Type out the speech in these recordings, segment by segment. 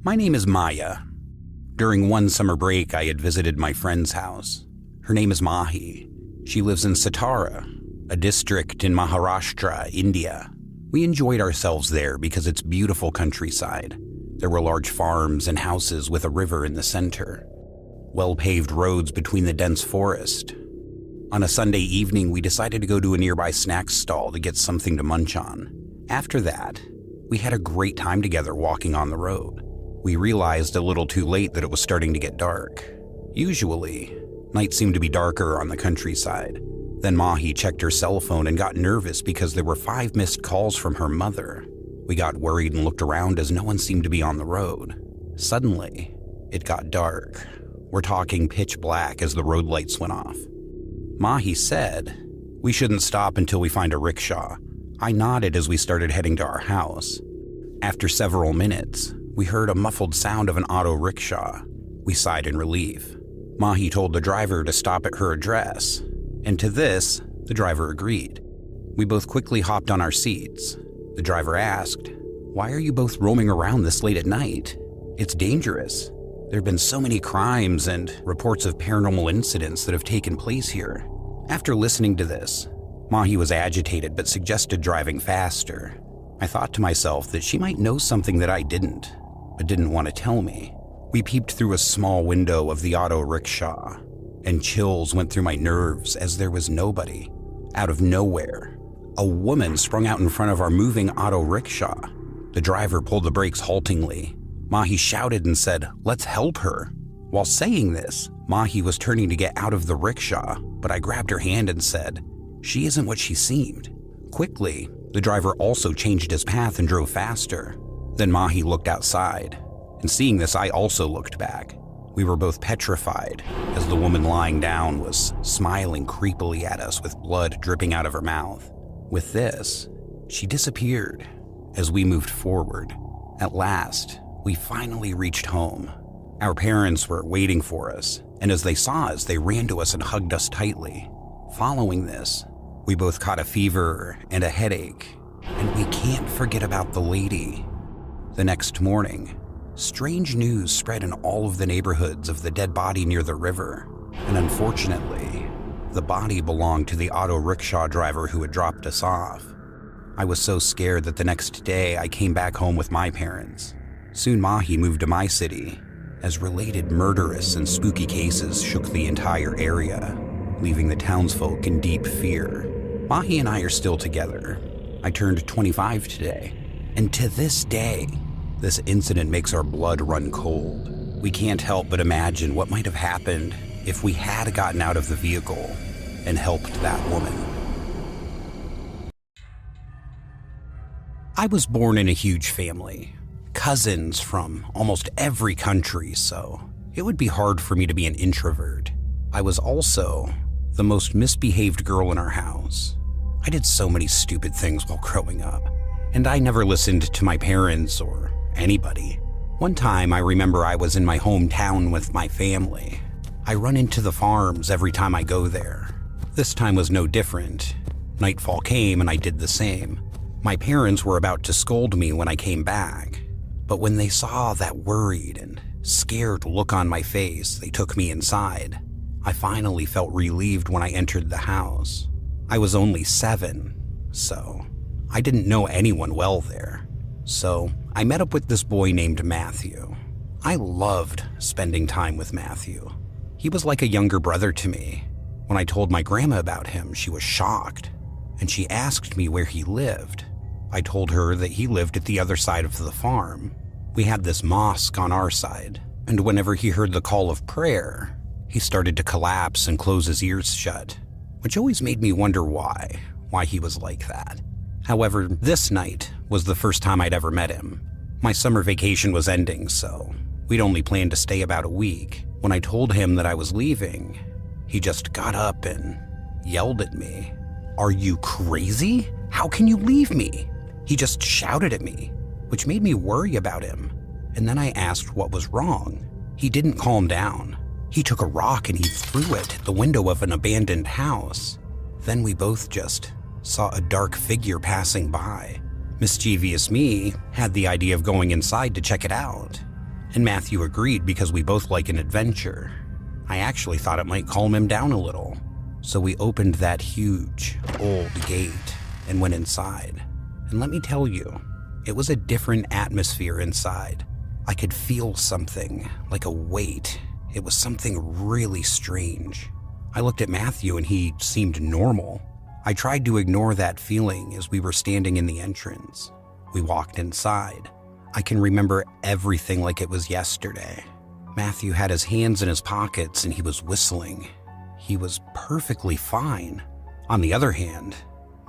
My name is Maya. During one summer break, I had visited my friend's house. Her name is Mahi. She lives in Satara, a district in Maharashtra, India. We enjoyed ourselves there because it's beautiful countryside. There were large farms and houses with a river in the center. Well-paved roads between the dense forest. On a Sunday evening, we decided to go to a nearby snack stall to get something to munch on. After that, we had a great time together walking on the road. We realized a little too late that it was starting to get dark. Usually, nights seem to be darker on the countryside. Then Mahi checked her cell phone and got nervous because there were 5 missed calls from her mother. We got worried and looked around as no one seemed to be on the road. Suddenly, it got dark. We're talking pitch black as the road lights went off. Mahi said, "We shouldn't stop until we find a rickshaw." I nodded as we started heading to our house. After several minutes, we heard a muffled sound of an auto rickshaw. We sighed in relief. Mahi told the driver to stop at her address, and to this, the driver agreed. We both quickly hopped on our seats. The driver asked, "Why are you both roaming around this late at night? It's dangerous. There have been so many crimes and reports of paranormal incidents that have taken place here." After listening to this, Mahi was agitated but suggested driving faster. I thought to myself that she might know something that I didn't, but didn't want to tell me. We peeped through a small window of the auto rickshaw, and chills went through my nerves as there was nobody. Out of nowhere, a woman sprung out in front of our moving auto rickshaw. The driver pulled the brakes haltingly. Mahi shouted and said, "Let's help her." While saying this, Mahi was turning to get out of the rickshaw, but I grabbed her hand and said, "She isn't what she seemed." Quickly, the driver also changed his path and drove faster. Then Mahi looked outside, and seeing this, I also looked back. We were both petrified as the woman lying down was smiling creepily at us with blood dripping out of her mouth. With this, she disappeared as we moved forward. At last, we finally reached home. Our parents were waiting for us, and as they saw us, they ran to us and hugged us tightly. Following this, we both caught a fever and a headache, and we can't forget about the lady. The next morning, strange news spread in all of the neighborhoods of the dead body near the river, and unfortunately, the body belonged to the auto rickshaw driver who had dropped us off. I was so scared that the next day I came back home with my parents. Soon Mahi moved to my city, as related murderous and spooky cases shook the entire area, leaving the townsfolk in deep fear. Mahi and I are still together. I turned 25 today, and to this day, this incident makes our blood run cold. We can't help but imagine what might have happened if we had gotten out of the vehicle and helped that woman. I was born in a huge family, cousins from almost every country, so it would be hard for me to be an introvert. I was also the most misbehaved girl in our house. I did so many stupid things while growing up, and I never listened to my parents or anybody. One time I remember I was in my hometown with my family. I run into the farms every time I go there. This time was no different. Nightfall came and I did the same. My parents were about to scold me when I came back, but when they saw that worried and scared look on my face, they took me inside. I finally felt relieved when I entered the house. I was only 7, so I didn't know anyone well there. So I met up with this boy named Matthew. I loved spending time with Matthew. He was like a younger brother to me. When I told my grandma about him, she was shocked, and she asked me where he lived. I told her that he lived at the other side of the farm. We had this mosque on our side, and whenever he heard the call of prayer, he started to collapse and close his ears shut, which always made me wonder why he was like that. However, this night was the first time I'd ever met him. My summer vacation was ending, so we'd only planned to stay about a week. When I told him that I was leaving, he just got up and yelled at me. "Are you crazy? How can you leave me?" He just shouted at me, which made me worry about him. And then I asked what was wrong. He didn't calm down. He took a rock and he threw it at the window of an abandoned house. Then we both just saw a dark figure passing by. Mischievous me had the idea of going inside to check it out. And Matthew agreed because we both like an adventure. I actually thought it might calm him down a little. So we opened that huge, old gate and went inside. And let me tell you, it was a different atmosphere inside. I could feel something, like a weight. It was something really strange. I looked at Matthew and he seemed normal. I tried to ignore that feeling as we were standing in the entrance. We walked inside. I can remember everything like it was yesterday. Matthew had his hands in his pockets and he was whistling. He was perfectly fine. On the other hand,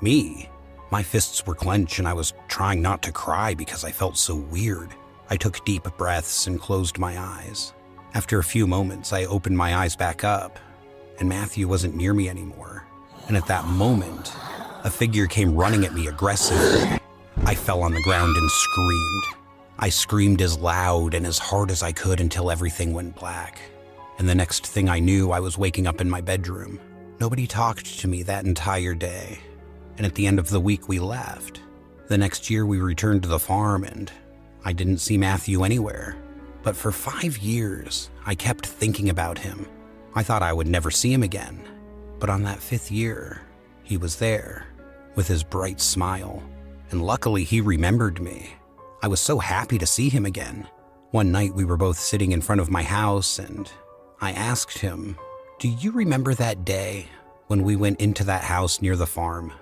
me, my fists were clenched and I was trying not to cry because I felt so weird. I took deep breaths and closed my eyes. After a few moments, I opened my eyes back up, and Matthew wasn't near me anymore. And at that moment, a figure came running at me aggressively. I fell on the ground and screamed. I screamed as loud and as hard as I could until everything went black. And the next thing I knew, I was waking up in my bedroom. Nobody talked to me that entire day. And at the end of the week, we left. The next year, we returned to the farm and I didn't see Matthew anywhere. But for 5 years, I kept thinking about him. I thought I would never see him again. But on that 5th year, he was there with his bright smile. And luckily, he remembered me. I was so happy to see him again. One night, we were both sitting in front of my house and I asked him, "Do you remember that day when we went into that house near the farm?"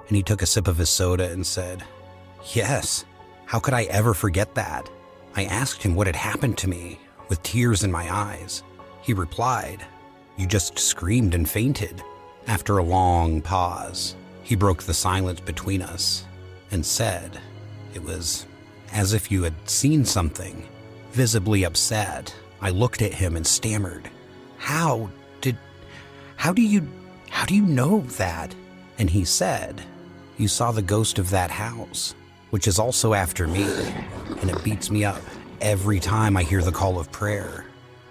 And he took a sip of his soda and said, "Yes. How could I ever forget that?" I asked him what had happened to me, with tears in my eyes. He replied, "You just screamed and fainted." After a long pause, he broke the silence between us and said, "It was as if you had seen something." Visibly upset, I looked at him and stammered, How do you know that?" And he said, "You saw the ghost of that house, which is also after me, and it beats me up every time I hear the call of prayer."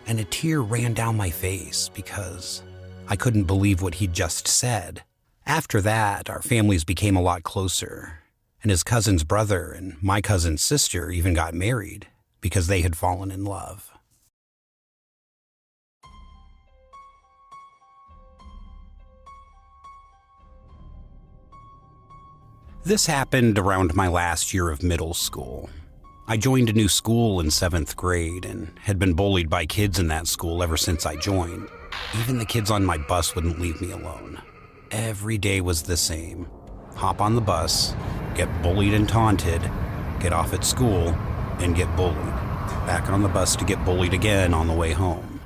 And a tear ran down my face because I couldn't believe what he'd just said. After that, our families became a lot closer, and his cousin's brother and my cousin's sister even got married because they had fallen in love. This happened around my last year of middle school. I joined a new school in 7th grade and had been bullied by kids in that school ever since I joined. Even the kids on my bus wouldn't leave me alone. Every day was the same. Hop on the bus, get bullied and taunted, get off at school, and get bullied. Back on the bus to get bullied again on the way home.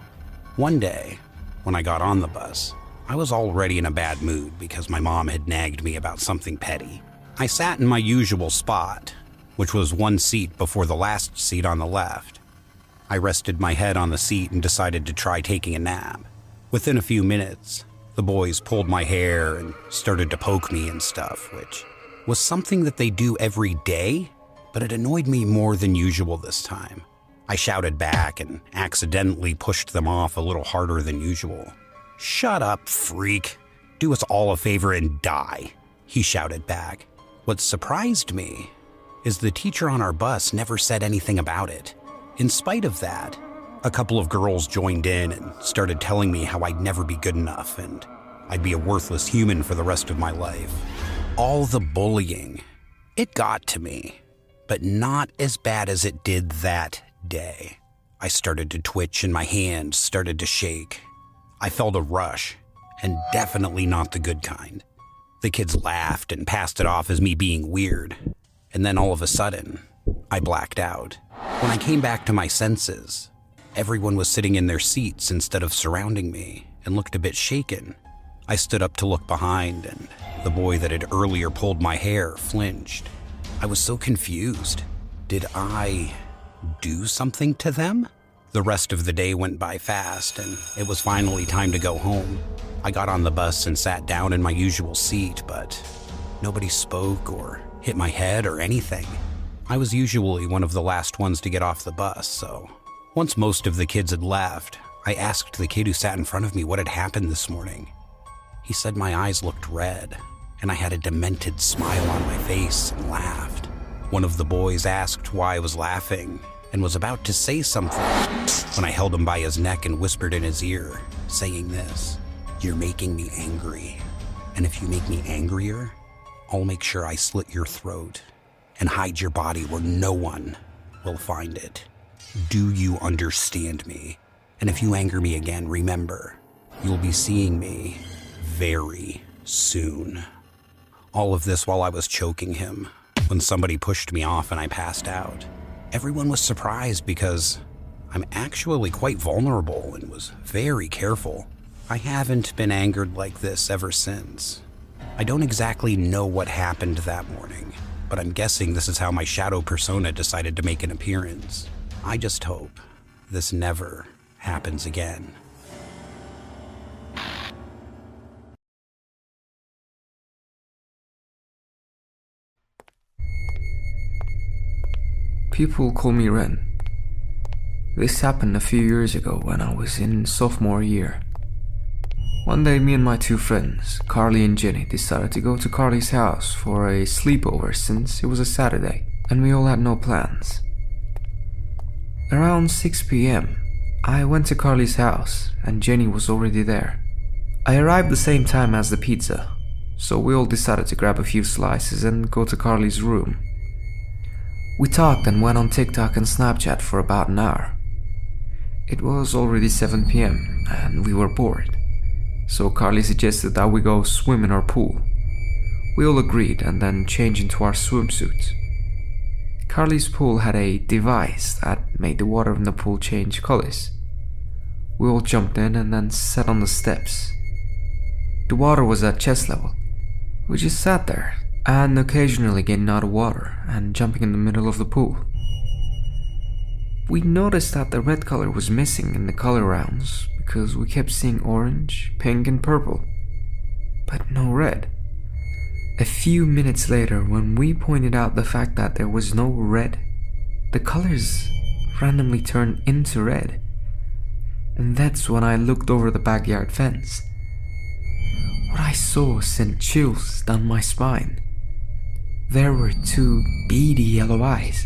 One day, when I got on the bus, I was already in a bad mood because my mom had nagged me about something petty. I sat in my usual spot, which was one seat before the last seat on the left. I rested my head on the seat and decided to try taking a nap. Within a few minutes, the boys pulled my hair and started to poke me and stuff, which was something that they do every day, but it annoyed me more than usual this time. I shouted back and accidentally pushed them off a little harder than usual. "Shut up, freak. Do us all a favor and die," he shouted back. What surprised me is the teacher on our bus never said anything about it. In spite of that, a couple of girls joined in and started telling me how I'd never be good enough and I'd be a worthless human for the rest of my life. All the bullying, it got to me, but not as bad as it did that day. I started to twitch and my hands started to shake. I felt a rush, and definitely not the good kind. The kids laughed and passed it off as me being weird, and then all of a sudden, I blacked out. When I came back to my senses, everyone was sitting in their seats instead of surrounding me and looked a bit shaken. I stood up to look behind, and the boy that had earlier pulled my hair flinched. I was so confused. Did I do something to them? The rest of the day went by fast, and it was finally time to go home. I got on the bus and sat down in my usual seat, but nobody spoke or hit my head or anything. I was usually one of the last ones to get off the bus, so once most of the kids had left, I asked the kid who sat in front of me what had happened this morning. He said my eyes looked red, and I had a demented smile on my face and laughed. One of the boys asked why I was laughing, and was about to say something when I held him by his neck and whispered in his ear, saying this: "You're making me angry. And if you make me angrier, I'll make sure I slit your throat and hide your body where no one will find it. Do you understand me? And if you anger me again, remember, you'll be seeing me very soon." All of this while I was choking him when somebody pushed me off and I passed out. Everyone was surprised because I'm actually quite vulnerable and was very careful. I haven't been angered like this ever since. I don't exactly know what happened that morning, but I'm guessing this is how my shadow persona decided to make an appearance. I just hope this never happens again. People call me Ren. This happened a few years ago when I was in sophomore year. One day, me and my two friends, Carly and Jenny, decided to go to Carly's house for a sleepover since it was a Saturday and we all had no plans. Around 6 p.m., I went to Carly's house and Jenny was already there. I arrived the same time as the pizza, so we all decided to grab a few slices and go to Carly's room. We talked and went on TikTok and Snapchat for about an hour. It was already 7 p.m. and we were bored, so Carly suggested that we go swim in our pool. We all agreed and then changed into our swimsuits. Carly's pool had a device that made the water in the pool change colors. We all jumped in and then sat on the steps. The water was at chest level. We just sat there and occasionally getting out of water and jumping in the middle of the pool. We noticed that the red color was missing in the color rounds because we kept seeing orange, pink and purple, but no red. A few minutes later, when we pointed out the fact that there was no red, the colors randomly turned into red, and that's when I looked over the backyard fence. What I saw sent chills down my spine. There were two beady yellow eyes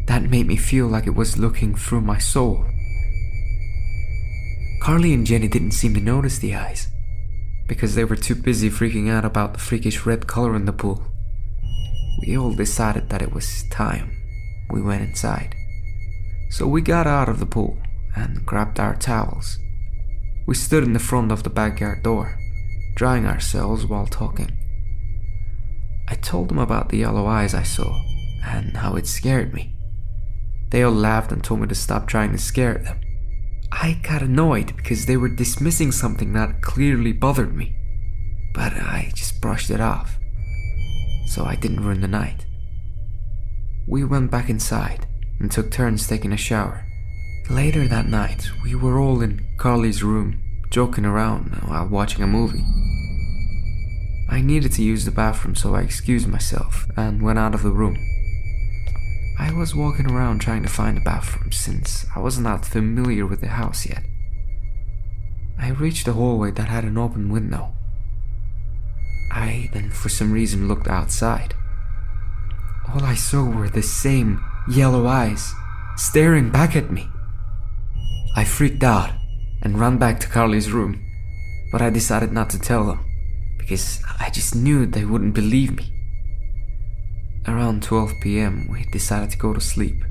that made me feel like it was looking through my soul. Carly and Jenny didn't seem to notice the eyes because they were too busy freaking out about the freakish red color in the pool. We all decided that it was time we went inside. So we got out of the pool and grabbed our towels. We stood in the front of the backyard door, drying ourselves while talking. I told them about the yellow eyes I saw and how it scared me. They all laughed and told me to stop trying to scare them. I got annoyed because they were dismissing something that clearly bothered me, but I just brushed it off, so I didn't ruin the night. We went back inside and took turns taking a shower. Later that night, we were all in Carly's room, joking around while watching a movie. I needed to use the bathroom, so I excused myself and went out of the room. I was walking around trying to find a bathroom since I wasn't that familiar with the house yet. I reached a hallway that had an open window. I then for some reason looked outside. All I saw were the same yellow eyes staring back at me. I freaked out and ran back to Carly's room, but I decided not to tell them because I just knew they wouldn't believe me. Around 12 p.m. we decided to go to sleep.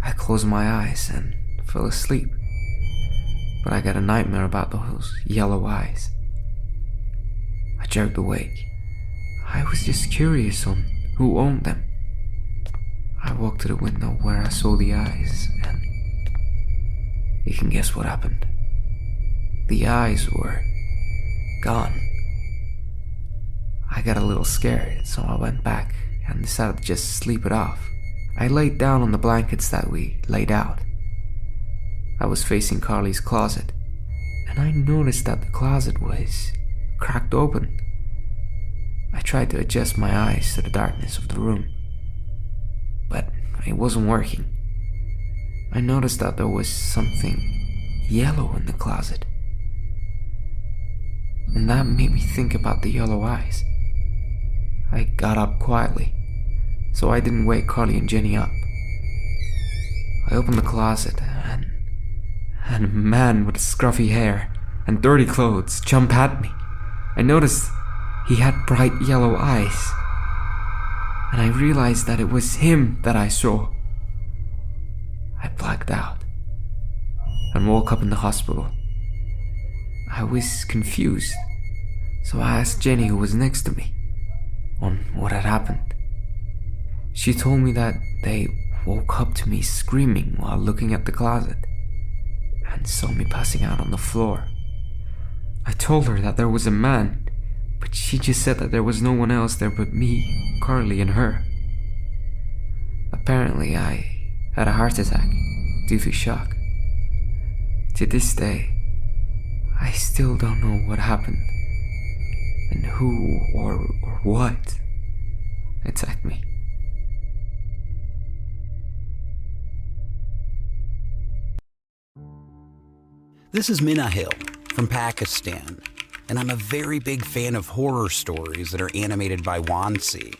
I closed my eyes and fell asleep, but I got a nightmare about those yellow eyes. I jerked awake. I was just curious on who owned them. I walked to the window where I saw the eyes, and you can guess what happened. The eyes were gone. I got a little scared, so I went back and decided to just sleep it off. I laid down on the blankets that we laid out. I was facing Carly's closet, and I noticed that the closet was cracked open. I tried to adjust my eyes to the darkness of the room, but it wasn't working. I noticed that there was something yellow in the closet, and that made me think about the yellow eyes. I got up quietly, so I didn't wake Carly and Jenny up. I opened the closet and a man with scruffy hair and dirty clothes jumped at me. I noticed he had bright yellow eyes, and I realized that it was him that I saw. I blacked out and woke up in the hospital. I was confused, so I asked Jenny, who was next to me, on what had happened. She told me that they woke up to me screaming while looking at the closet and saw me passing out on the floor. I told her that there was a man, but she just said that there was no one else there but me, Carly, and her. Apparently, I had a heart attack due to shock. To this day, I still don't know what happened and who or what attacked me. This is Minahil from Pakistan, and I'm a very big fan of horror stories that are animated by Wansi.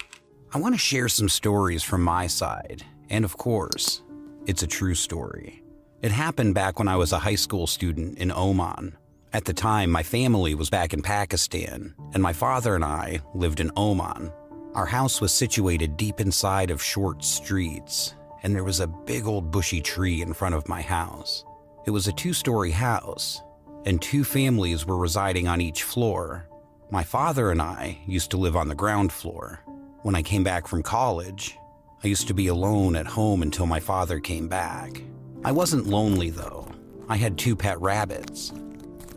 I want to share some stories from my side, and of course, it's a true story. It happened back when I was a high school student in Oman. At the time, my family was back in Pakistan, and my father and I lived in Oman. Our house was situated deep inside of short streets, and there was a big old bushy tree in front of my house. It was a 2-story house, and 2 families were residing on each floor. My father and I used to live on the ground floor. When I came back from college, I used to be alone at home until my father came back. I wasn't lonely though. I had 2 pet rabbits.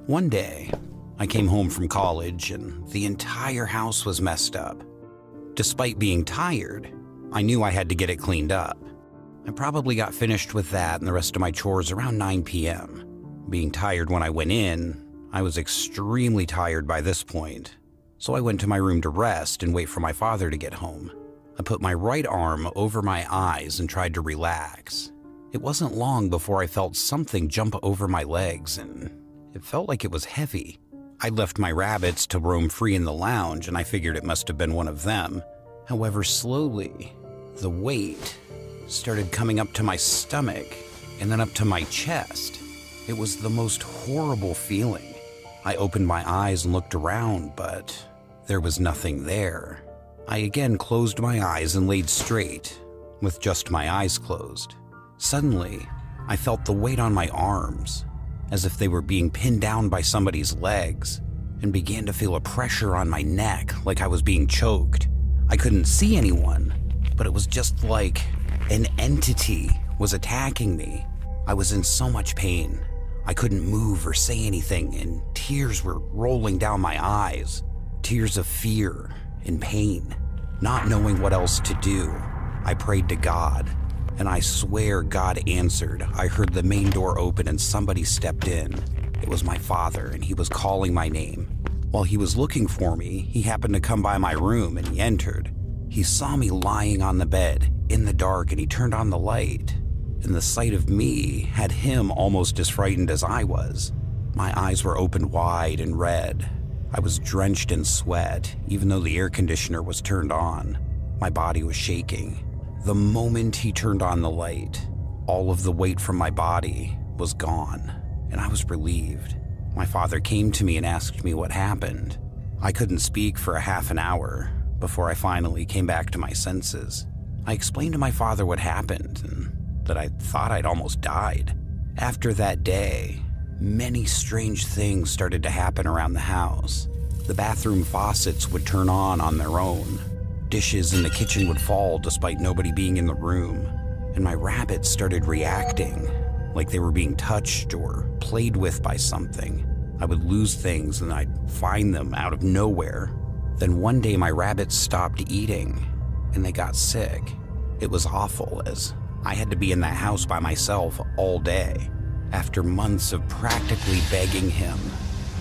One day, I came home from college and the entire house was messed up. Despite being tired, I knew I had to get it cleaned up. I probably got finished with that and the rest of my chores around 9 p.m. Being tired when I went in, I was extremely tired by this point, so I went to my room to rest and wait for my father to get home. I put my right arm over my eyes and tried to relax. It wasn't long before I felt something jump over my legs, and it felt like it was heavy. I'd left my rabbits to roam free in the lounge, and I figured it must have been one of them. However, slowly, the weight started coming up to my stomach and then up to my chest. It was the most horrible feeling. I opened my eyes and looked around, but there was nothing there. I again closed my eyes and laid straight, with just my eyes closed. Suddenly, I felt the weight on my arms, as if they were being pinned down by somebody's legs, and began to feel a pressure on my neck like I was being choked. I couldn't see anyone, but it was just like an entity was attacking me. I was in so much pain. I couldn't move or say anything, and tears were rolling down my eyes. Tears of fear and pain. Not knowing what else to do, I prayed to God, and I swear God answered. I heard the main door open and somebody stepped in. It was my father, and he was calling my name. While he was looking for me, he happened to come by my room and he entered. He saw me lying on the bed in the dark, and he turned on the light, and the sight of me had him almost as frightened as I was. My eyes were opened wide and red. I was drenched in sweat, even though the air conditioner was turned on. My body was shaking. The moment he turned on the light, all of the weight from my body was gone, and I was relieved. My father came to me and asked me what happened. I couldn't speak for a half an hour before I finally came back to my senses. I explained to my father what happened and that I thought I'd almost died. After that day, many strange things started to happen around the house. The bathroom faucets would turn on their own. Dishes in the kitchen would fall despite nobody being in the room. And my rabbits started reacting like they were being touched or played with by something. I would lose things and I'd find them out of nowhere. Then one day my rabbits stopped eating and they got sick. It was awful, as I had to be in that house by myself all day. After months of practically begging him,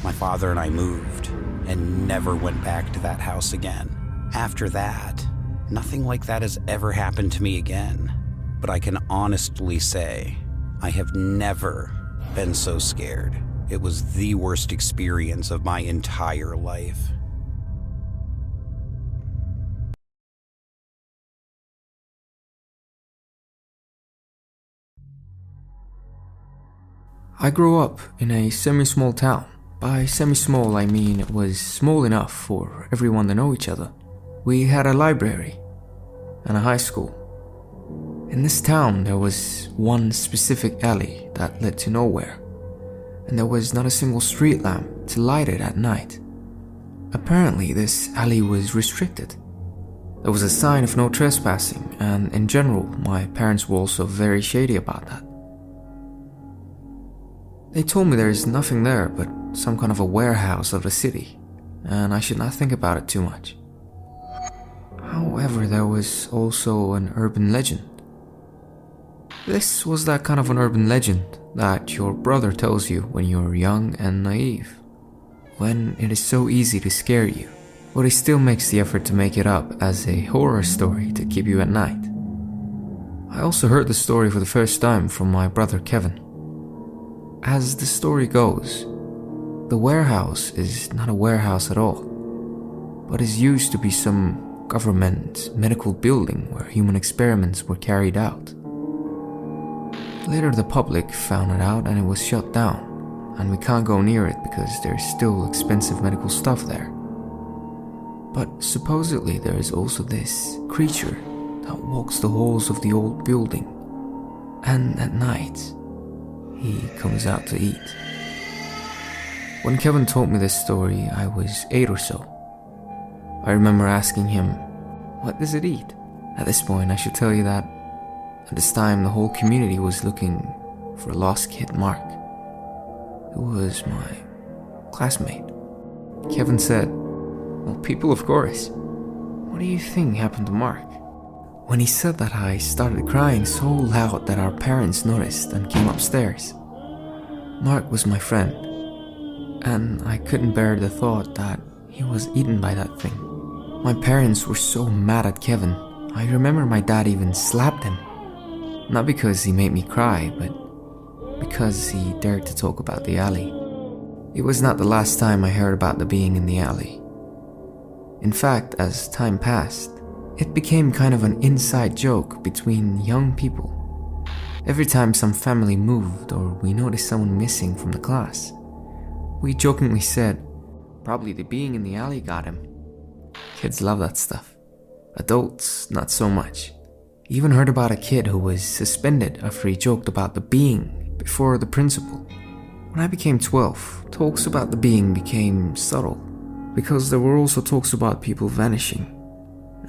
my father and I moved and never went back to that house again. After that, nothing like that has ever happened to me again. But I can honestly say, I have never been so scared. It was the worst experience of my entire life. I grew up in a semi-small town. By semi-small, I mean it was small enough for everyone to know each other. We had a library and a high school. In this town, there was one specific alley that led to nowhere, and there was not a single street lamp to light it at night. Apparently, this alley was restricted. There was a sign of no trespassing, and in general, my parents were also very shady about that. They told me there is nothing there but some kind of a warehouse of the city, and I should not think about it too much. However, there was also an urban legend. This was that kind of an urban legend that your brother tells you when you're young and naive, when it is so easy to scare you, but he still makes the effort to make it up as a horror story to keep you at night. I also heard the story for the first time from my brother Kevin. As the story goes, the warehouse is not a warehouse at all, but is used to be some government medical building where human experiments were carried out. Later the public found it out and it was shut down, and we can't go near it because there's still expensive medical stuff there. But supposedly there is also this creature that walks the halls of the old building, and at night he comes out to eat. When Kevin told me this story, I was 8 or so. I remember asking him, "What does it eat?" At this point, I should tell you that at this time the whole community was looking for a lost kid, Mark, who was my classmate. Kevin said, "Well, people, of course. What do you think happened to Mark?" When he said that, I started crying so loud that our parents noticed and came upstairs. Mark was my friend, and I couldn't bear the thought that he was eaten by that thing. My parents were so mad at Kevin. I remember my dad even slapped him. Not because he made me cry, but because he dared to talk about the alley. It was not the last time I heard about the being in the alley. In fact, as time passed, it became kind of an inside joke between young people. Every time some family moved or we noticed someone missing from the class, we jokingly said, "Probably the being in the alley got him." Kids love that stuff. Adults, not so much. Even heard about a kid who was suspended after he joked about the being before the principal. When I became 12, talks about the being became subtle, because there were also talks about people vanishing,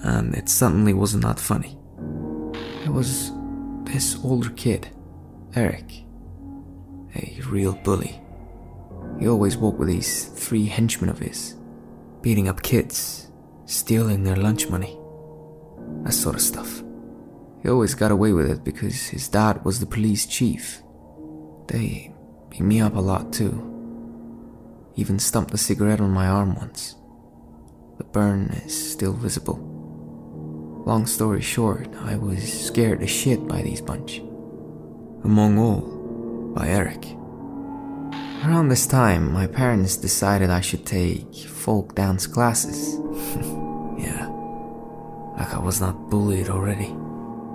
and it suddenly wasn't that funny. It was this older kid, Eric, a real bully. He always walked with these 3 henchmen of his, beating up kids, stealing their lunch money, that sort of stuff. He always got away with it because his dad was the police chief. They beat me up a lot too. Even stumped a cigarette on my arm once. The burn is still visible. Long story short, I was scared as shit by these bunch. Among all, by Eric. Around this time, my parents decided I should take folk dance classes. Yeah, like I was not bullied already.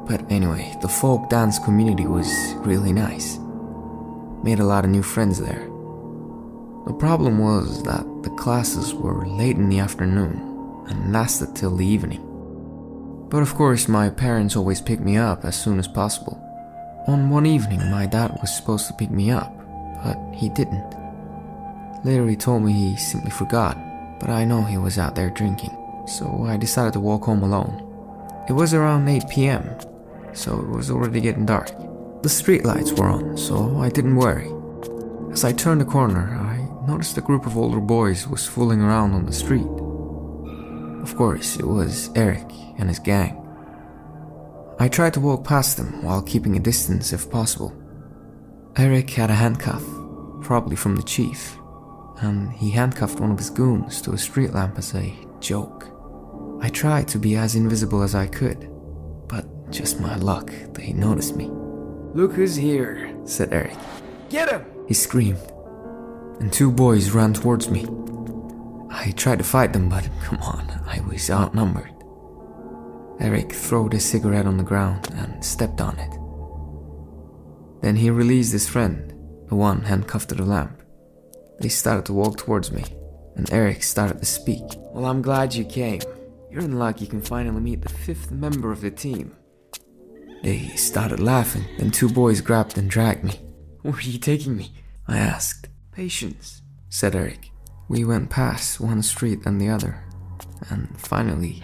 But anyway, the folk dance community was really nice. Made a lot of new friends there. The problem was that the classes were late in the afternoon and lasted till the evening. But of course, my parents always picked me up as soon as possible. On one evening, my dad was supposed to pick me up, but he didn't. Later he told me he simply forgot, but I know he was out there drinking, so I decided to walk home alone. It was around 8 p.m., so it was already getting dark. The streetlights were on, so I didn't worry. As I turned the corner, I noticed a group of older boys was fooling around on the street. Of course, it was Eric and his gang. I tried to walk past them while keeping a distance if possible. Eric had a handcuff, probably from the chief, and he handcuffed one of his goons to a street lamp as a joke. I tried to be as invisible as I could, but just my luck, they noticed me. "Look who's here," said Eric. "Get him!" he screamed, and 2 boys ran towards me. I tried to fight them, but come on, I was outnumbered. Eric threw his cigarette on the ground and stepped on it. Then he released his friend, the one handcuffed to the lamp. They started to walk towards me, and Eric started to speak. "Well, I'm glad you came. You're in luck you can finally meet the 5th member of the team." They started laughing, then 2 boys grabbed and dragged me. "Where are you taking me?" I asked. "Patience," said Eric. We went past one street and the other, and finally,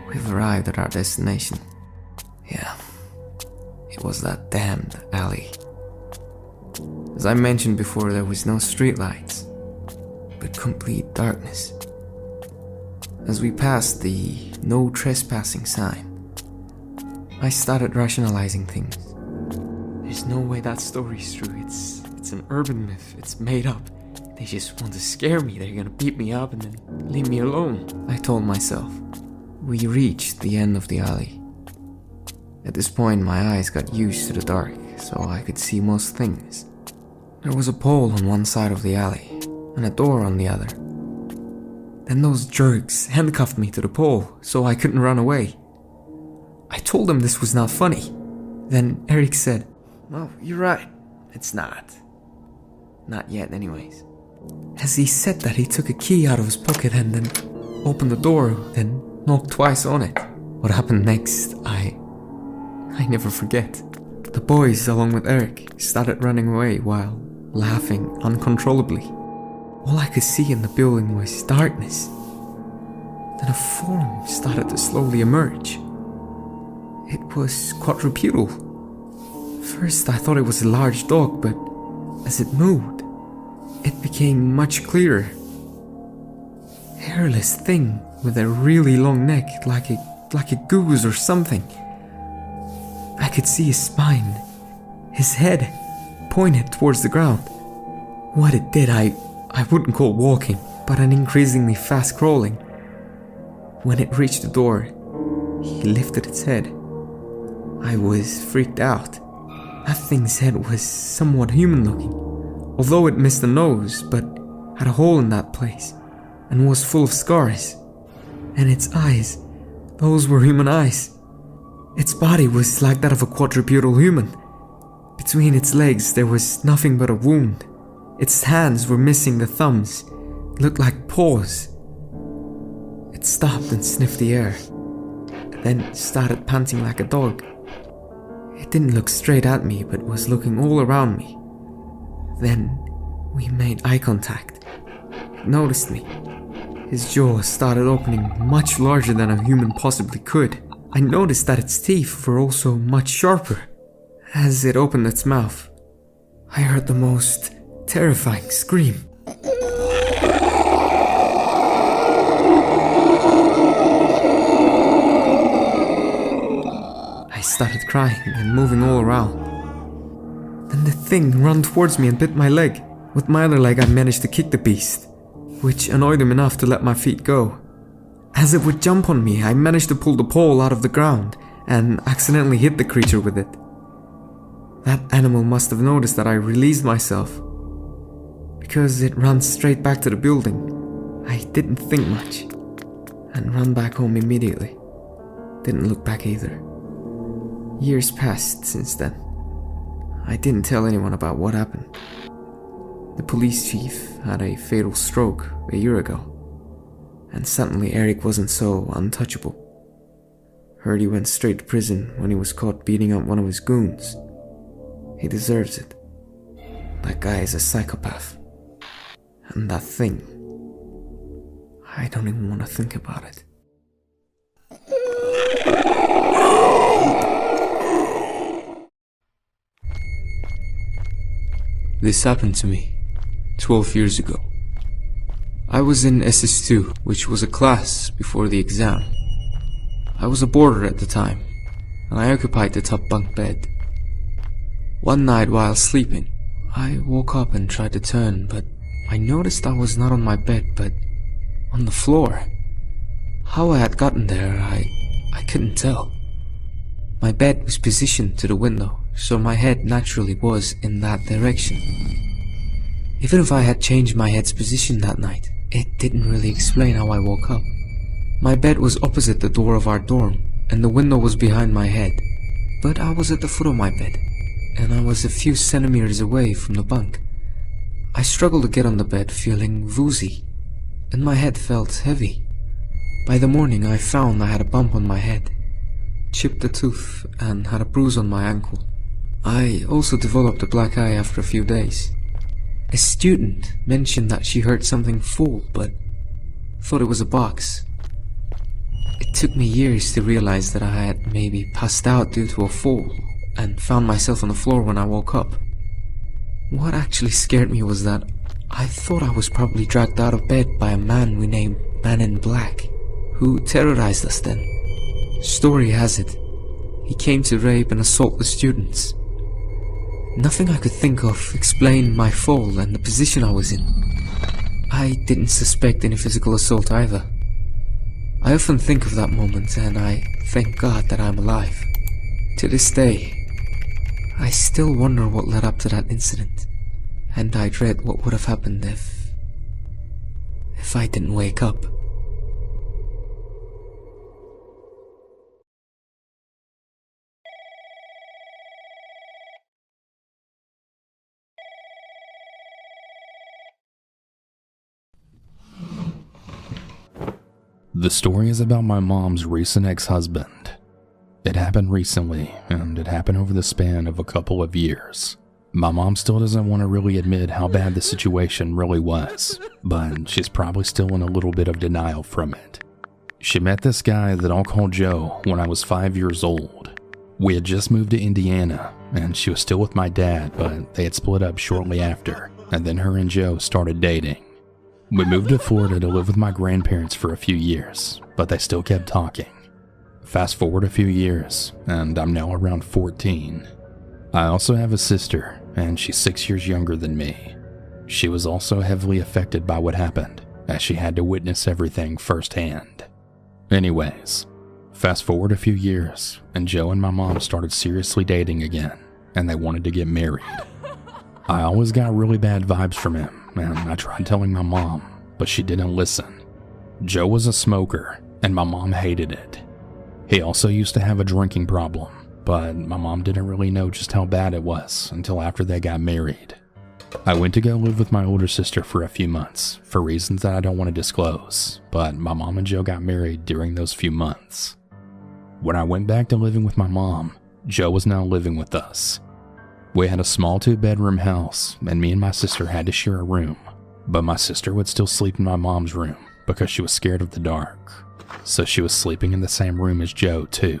we've arrived at our destination. Yeah, it was that damned alley. As I mentioned before, there was no streetlights, but complete darkness. As we passed the no trespassing sign, I started rationalizing things. There's no way that story's true. It's an urban myth. It's made up. They just want to scare me. They're gonna beat me up and then leave me alone, I told myself. We reached the end of the alley. At this point, my eyes got used to the dark, so I could see most things. There was a pole on one side of the alley, and a door on the other. Then those jerks handcuffed me to the pole, so I couldn't run away. I told them this was not funny. Then Eric said, "Well, you're right. It's not. Not yet, anyways." As he said that, he took a key out of his pocket and then opened the door, then knocked twice on it. What happened next, I never forget. The boys, along with Eric, started running away while laughing uncontrollably. All I could see in the building was darkness. Then a form started to slowly emerge. It was quadrupedal. First I thought it was a large dog, but as it moved, it became much clearer. Hairless thing with a really long neck, like a goose or something. I could see his spine, his head pointed towards the ground. What it did, I wouldn't call walking, but an increasingly fast crawling. When it reached the door, he lifted its head. I was freaked out. That thing's head was somewhat human-looking, although it missed the nose, but had a hole in that place, and was full of scars. And its eyes, those were human eyes. Its body was like that of a quadrupedal human. Between its legs there was nothing but a wound. Its hands were missing the thumbs, looked like paws. It stopped and sniffed the air, then started panting like a dog. It didn't look straight at me, but was looking all around me. Then we made eye contact. It noticed me. His jaw started opening much larger than a human possibly could. I noticed that its teeth were also much sharper. As it opened its mouth, I heard the most terrifying scream. I started crying and moving all around. Then the thing ran towards me and bit my leg. With my other leg I managed to kick the beast, which annoyed him enough to let my feet go. As it would jump on me, I managed to pull the pole out of the ground and accidentally hit the creature with it. That animal must have noticed that I released myself, because it ran straight back to the building. I didn't think much and ran back home immediately. Didn't look back either. Years passed since then. I didn't tell anyone about what happened. The police chief had a fatal stroke a year ago, and suddenly Eric wasn't so untouchable. Heard he went straight to prison when he was caught beating up one of his goons. He deserves it. That guy is a psychopath. And that thing, I don't even want to think about it. This happened to me 12 years ago. I was in SS2, which was a class before the exam. I was a boarder at the time, and I occupied the top bunk bed. One night while sleeping, I woke up and tried to turn, but I noticed I was not on my bed, but on the floor. How I had gotten there, I couldn't tell. My bed was positioned to the window, so my head naturally was in that direction. Even if I had changed my head's position that night, it didn't really explain how I woke up. My bed was opposite the door of our dorm, and the window was behind my head, but I was at the foot of my bed. and I was a few centimeters away from the bunk. I struggled to get on the bed, feeling woozy, and my head felt heavy. By the morning, I found I had a bump on my head, chipped a tooth, and had a bruise on my ankle. I also developed a black eye after a few days. A student mentioned that she heard something fall, but thought it was a box. It took me years to realize that I had maybe passed out due to a fall and found myself on the floor when I woke up. What actually scared me was that I thought I was probably dragged out of bed by a man we named Man in Black, who terrorized us then. Story has it, he came to rape and assault the students. Nothing I could think of explained my fall and the position I was in. I didn't suspect any physical assault either. I often think of that moment and I thank God that I'm alive. To this day, I still wonder what led up to that incident, and I dread what would have happened if I didn't wake up. The story is about my mom's recent ex-husband. It happened recently, and it happened over the span of a couple of years. My mom still doesn't want to really admit how bad the situation really was, but she's probably still in a little bit of denial from it. She met this guy that I'll call Joe when I was 5 years old. We had just moved to Indiana, and she was still with my dad, but they had split up shortly after, and then her and Joe started dating. We moved to Florida to live with my grandparents for a few years, but they still kept talking. Fast forward a few years, and I'm now around 14. I also have a sister, and she's 6 years younger than me. She was also heavily affected by what happened, as she had to witness everything firsthand. Anyways, fast forward a few years, and Joe and my mom started seriously dating again, and they wanted to get married. I always got really bad vibes from him, and I tried telling my mom, but she didn't listen. Joe was a smoker, and my mom hated it. He also used to have a drinking problem, but my mom didn't really know just how bad it was until after they got married. I went to go live with my older sister for a few months, for reasons that I don't want to disclose, but my mom and Joe got married during those few months. When I went back to living with my mom, Joe was now living with us. We had a small 2-bedroom house, and me and my sister had to share a room, but my sister would still sleep in my mom's room because she was scared of the dark, so she was sleeping in the same room as Joe too.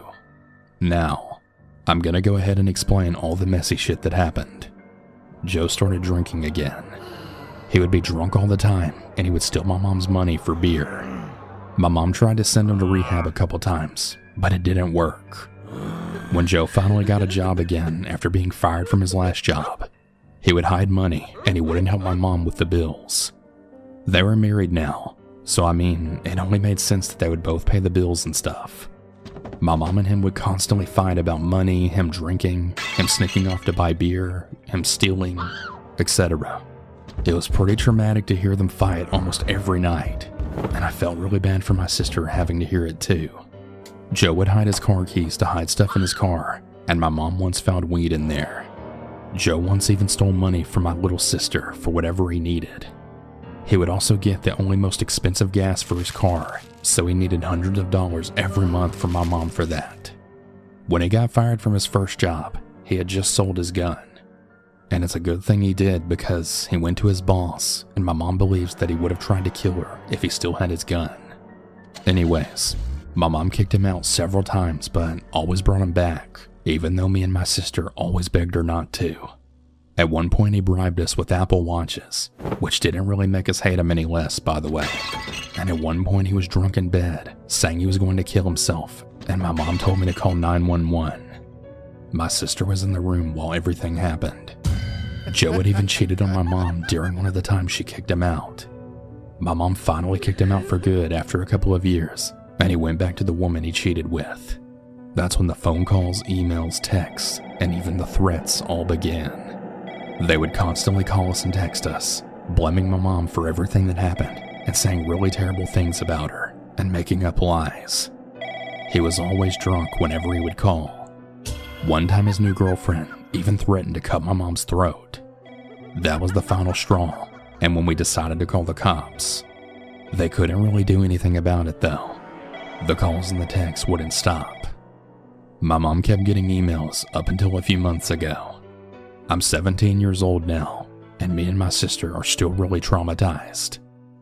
Now, I'm gonna go ahead and explain all the messy shit that happened. Joe started drinking again. He would be drunk all the time, and he would steal my mom's money for beer. My mom tried to send him to rehab a couple times, but it didn't work. When Joe finally got a job again after being fired from his last job, he would hide money and he wouldn't help my mom with the bills. They were married now, so it only made sense that they would both pay the bills and stuff. My mom and him would constantly fight about money, him drinking, him sneaking off to buy beer, him stealing, etc. It was pretty traumatic to hear them fight almost every night, and I felt really bad for my sister having to hear it too. Joe would hide his car keys to hide stuff in his car, and my mom once found weed in there. Joe once even stole money from my little sister for whatever he needed. He would also get the only most expensive gas for his car, so he needed hundreds of dollars every month from my mom for that. When he got fired from his first job, he had just sold his gun. And it's a good thing he did because he went to his boss, and my mom believes that he would have tried to kill her if he still had his gun. Anyways, my mom kicked him out several times but always brought him back, even though me and my sister always begged her not to. At one point he bribed us with Apple Watches, which didn't really make us hate him any less, by the way. And at one point he was drunk in bed, saying he was going to kill himself, and my mom told me to call 911. My sister was in the room while everything happened. Joe had even cheated on my mom during one of the times she kicked him out. My mom finally kicked him out for good after a couple of years, and he went back to the woman he cheated with. That's when the phone calls, emails, texts, and even the threats all began. They would constantly call us and text us, blaming my mom for everything that happened and saying really terrible things about her and making up lies. He was always drunk whenever he would call. One time his new girlfriend, even threatened to cut my mom's throat. That was the final straw, and when we decided to call the cops, they couldn't really do anything about it though. The calls and the texts wouldn't stop. My mom kept getting emails up until a few months ago. I'm 17 years old now, and me and my sister are still really traumatized.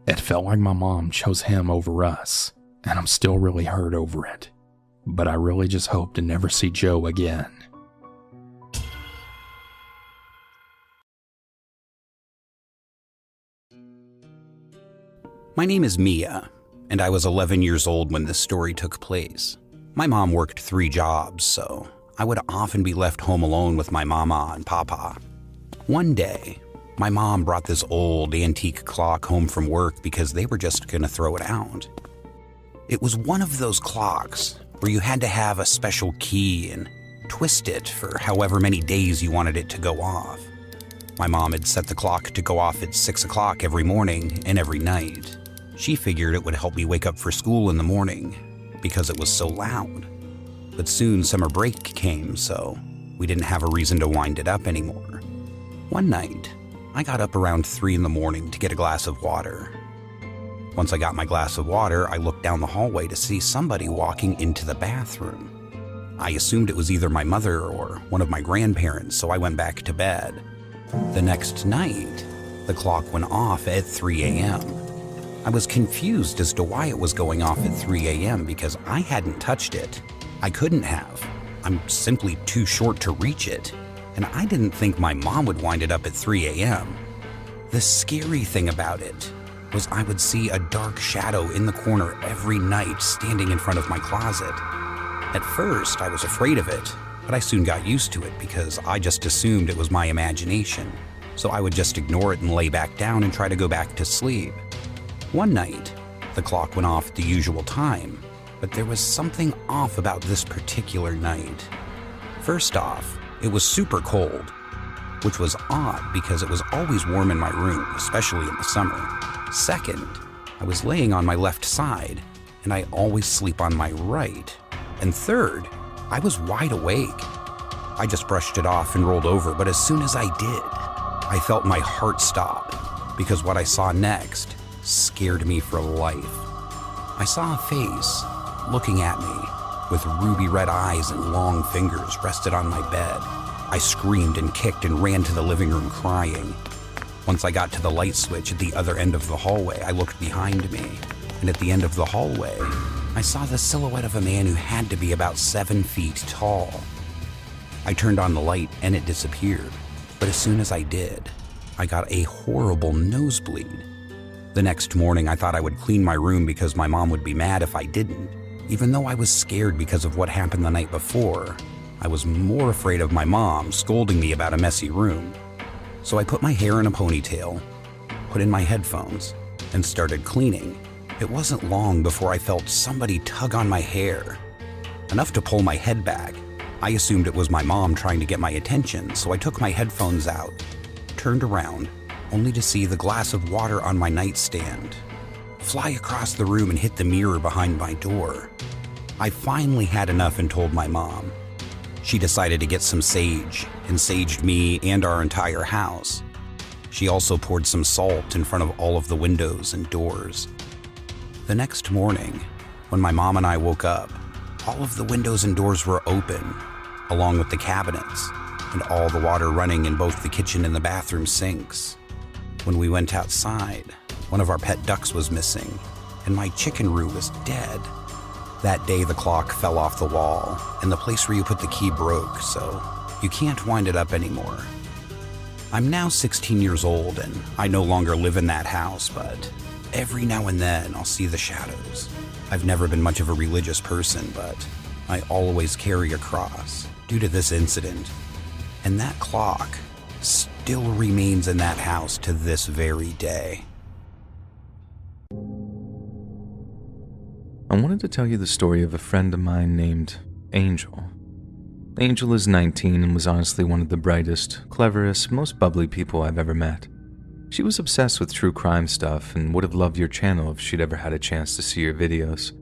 It felt like my mom chose him over us, and I'm still really hurt over it. But I really just hope to never see Joe again. My name is Mia, and I was 11 years old when this story took place. My mom worked 3 jobs, so I would often be left home alone with my mama and papa. One day, my mom brought this old antique clock home from work because they were just going to throw it out. It was one of those clocks where you had to have a special key and twist it for however many days you wanted it to go off. My mom had set the clock to go off at 6 o'clock every morning and every night. She figured it would help me wake up for school in the morning because it was so loud. But soon summer break came, so we didn't have a reason to wind it up anymore. One night, I got up around 3 in the morning to get a glass of water. Once I got my glass of water, I looked down the hallway to see somebody walking into the bathroom. I assumed it was either my mother or one of my grandparents, so I went back to bed. The next night, the clock went off at 3 a.m. I was confused as to why it was going off at 3 a.m. because I hadn't touched it. I couldn't have. I'm simply too short to reach it, and I didn't think my mom would wind it up at 3 a.m. The scary thing about it was I would see a dark shadow in the corner every night standing in front of my closet. At first, I was afraid of it, but I soon got used to it because I just assumed it was my imagination. So I would just ignore it and lay back down and try to go back to sleep. One night, the clock went off at the usual time, but there was something off about this particular night. First off, it was super cold, which was odd because it was always warm in my room, especially in the summer. Second, I was laying on my left side, and I always sleep on my right. And third, I was wide awake. I just brushed it off and rolled over, but as soon as I did, I felt my heart stop because what I saw next scared me for life. I saw a face looking at me with ruby red eyes and long fingers rested on my bed. I screamed and kicked and ran to the living room crying. Once I got to the light switch at the other end of the hallway, I looked behind me, and at the end of the hallway, I saw the silhouette of a man who had to be about 7 feet tall. I turned on the light and it disappeared, but as soon as I did, I got a horrible nosebleed. The next morning, I thought I would clean my room because my mom would be mad if I didn't. Even though I was scared because of what happened the night before, I was more afraid of my mom scolding me about a messy room. So I put my hair in a ponytail, put in my headphones, and started cleaning. It wasn't long before I felt somebody tug on my hair, enough to pull my head back. I assumed it was my mom trying to get my attention, so I took my headphones out, turned around, only to see the glass of water on my nightstand fly across the room and hit the mirror behind my door. I finally had enough and told my mom. She decided to get some sage and saged me and our entire house. She also poured some salt in front of all of the windows and doors. The next morning, when my mom and I woke up, all of the windows and doors were open, along with the cabinets, and all the water running in both the kitchen and the bathroom sinks. When we went outside, one of our pet ducks was missing, and my chicken roo was dead. That day, the clock fell off the wall, and the place where you put the key broke, so you can't wind it up anymore. I'm now 16 years old, and I no longer live in that house, but every now and then I'll see the shadows. I've never been much of a religious person, but I always carry a cross due to this incident, and that clock still remains in that house to this very day. I wanted to tell you the story of a friend of mine named Angel. Angel is 19 and was honestly one of the brightest, cleverest, most bubbly people I've ever met. She was obsessed with true crime stuff and would have loved your channel if she'd ever had a chance to see your videos.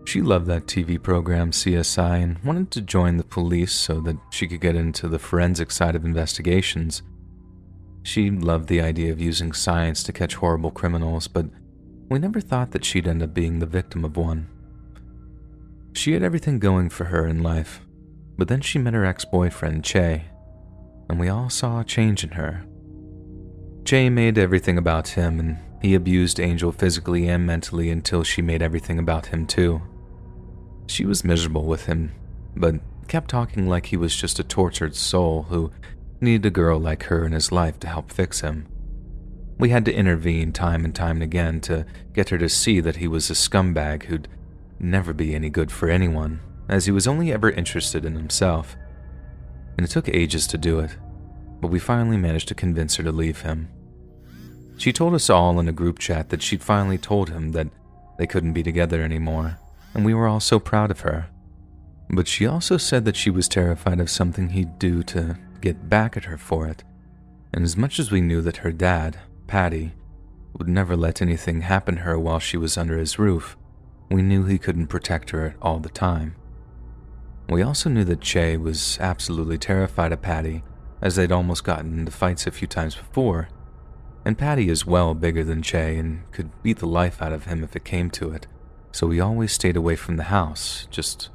She loved that TV program CSI and wanted to join the police so that she could get into the forensic side of investigations. She loved the idea of using science to catch horrible criminals, but we never thought that she'd end up being the victim of one. She had everything going for her in life, but then she met her ex-boyfriend, Che, and we all saw a change in her. Che made everything about him, and he abused Angel physically and mentally until she made everything about him too. She was miserable with him, but kept talking like he was just a tortured soul who needed a girl like her in his life to help fix him. We had to intervene time and time again to get her to see that he was a scumbag who'd never be any good for anyone, as he was only ever interested in himself. And it took ages to do it, but we finally managed to convince her to leave him. She told us all in a group chat that she'd finally told him that they couldn't be together anymore, and we were all so proud of her. But she also said that she was terrified of something he'd do to get back at her for it, and as much as we knew that her dad, Patty, would never let anything happen to her while she was under his roof, we knew he couldn't protect her all the time. We also knew that Che was absolutely terrified of Patty, as they'd almost gotten into fights a few times before, and Patty is well bigger than Che and could beat the life out of him if it came to it, so we always stayed away from the house, just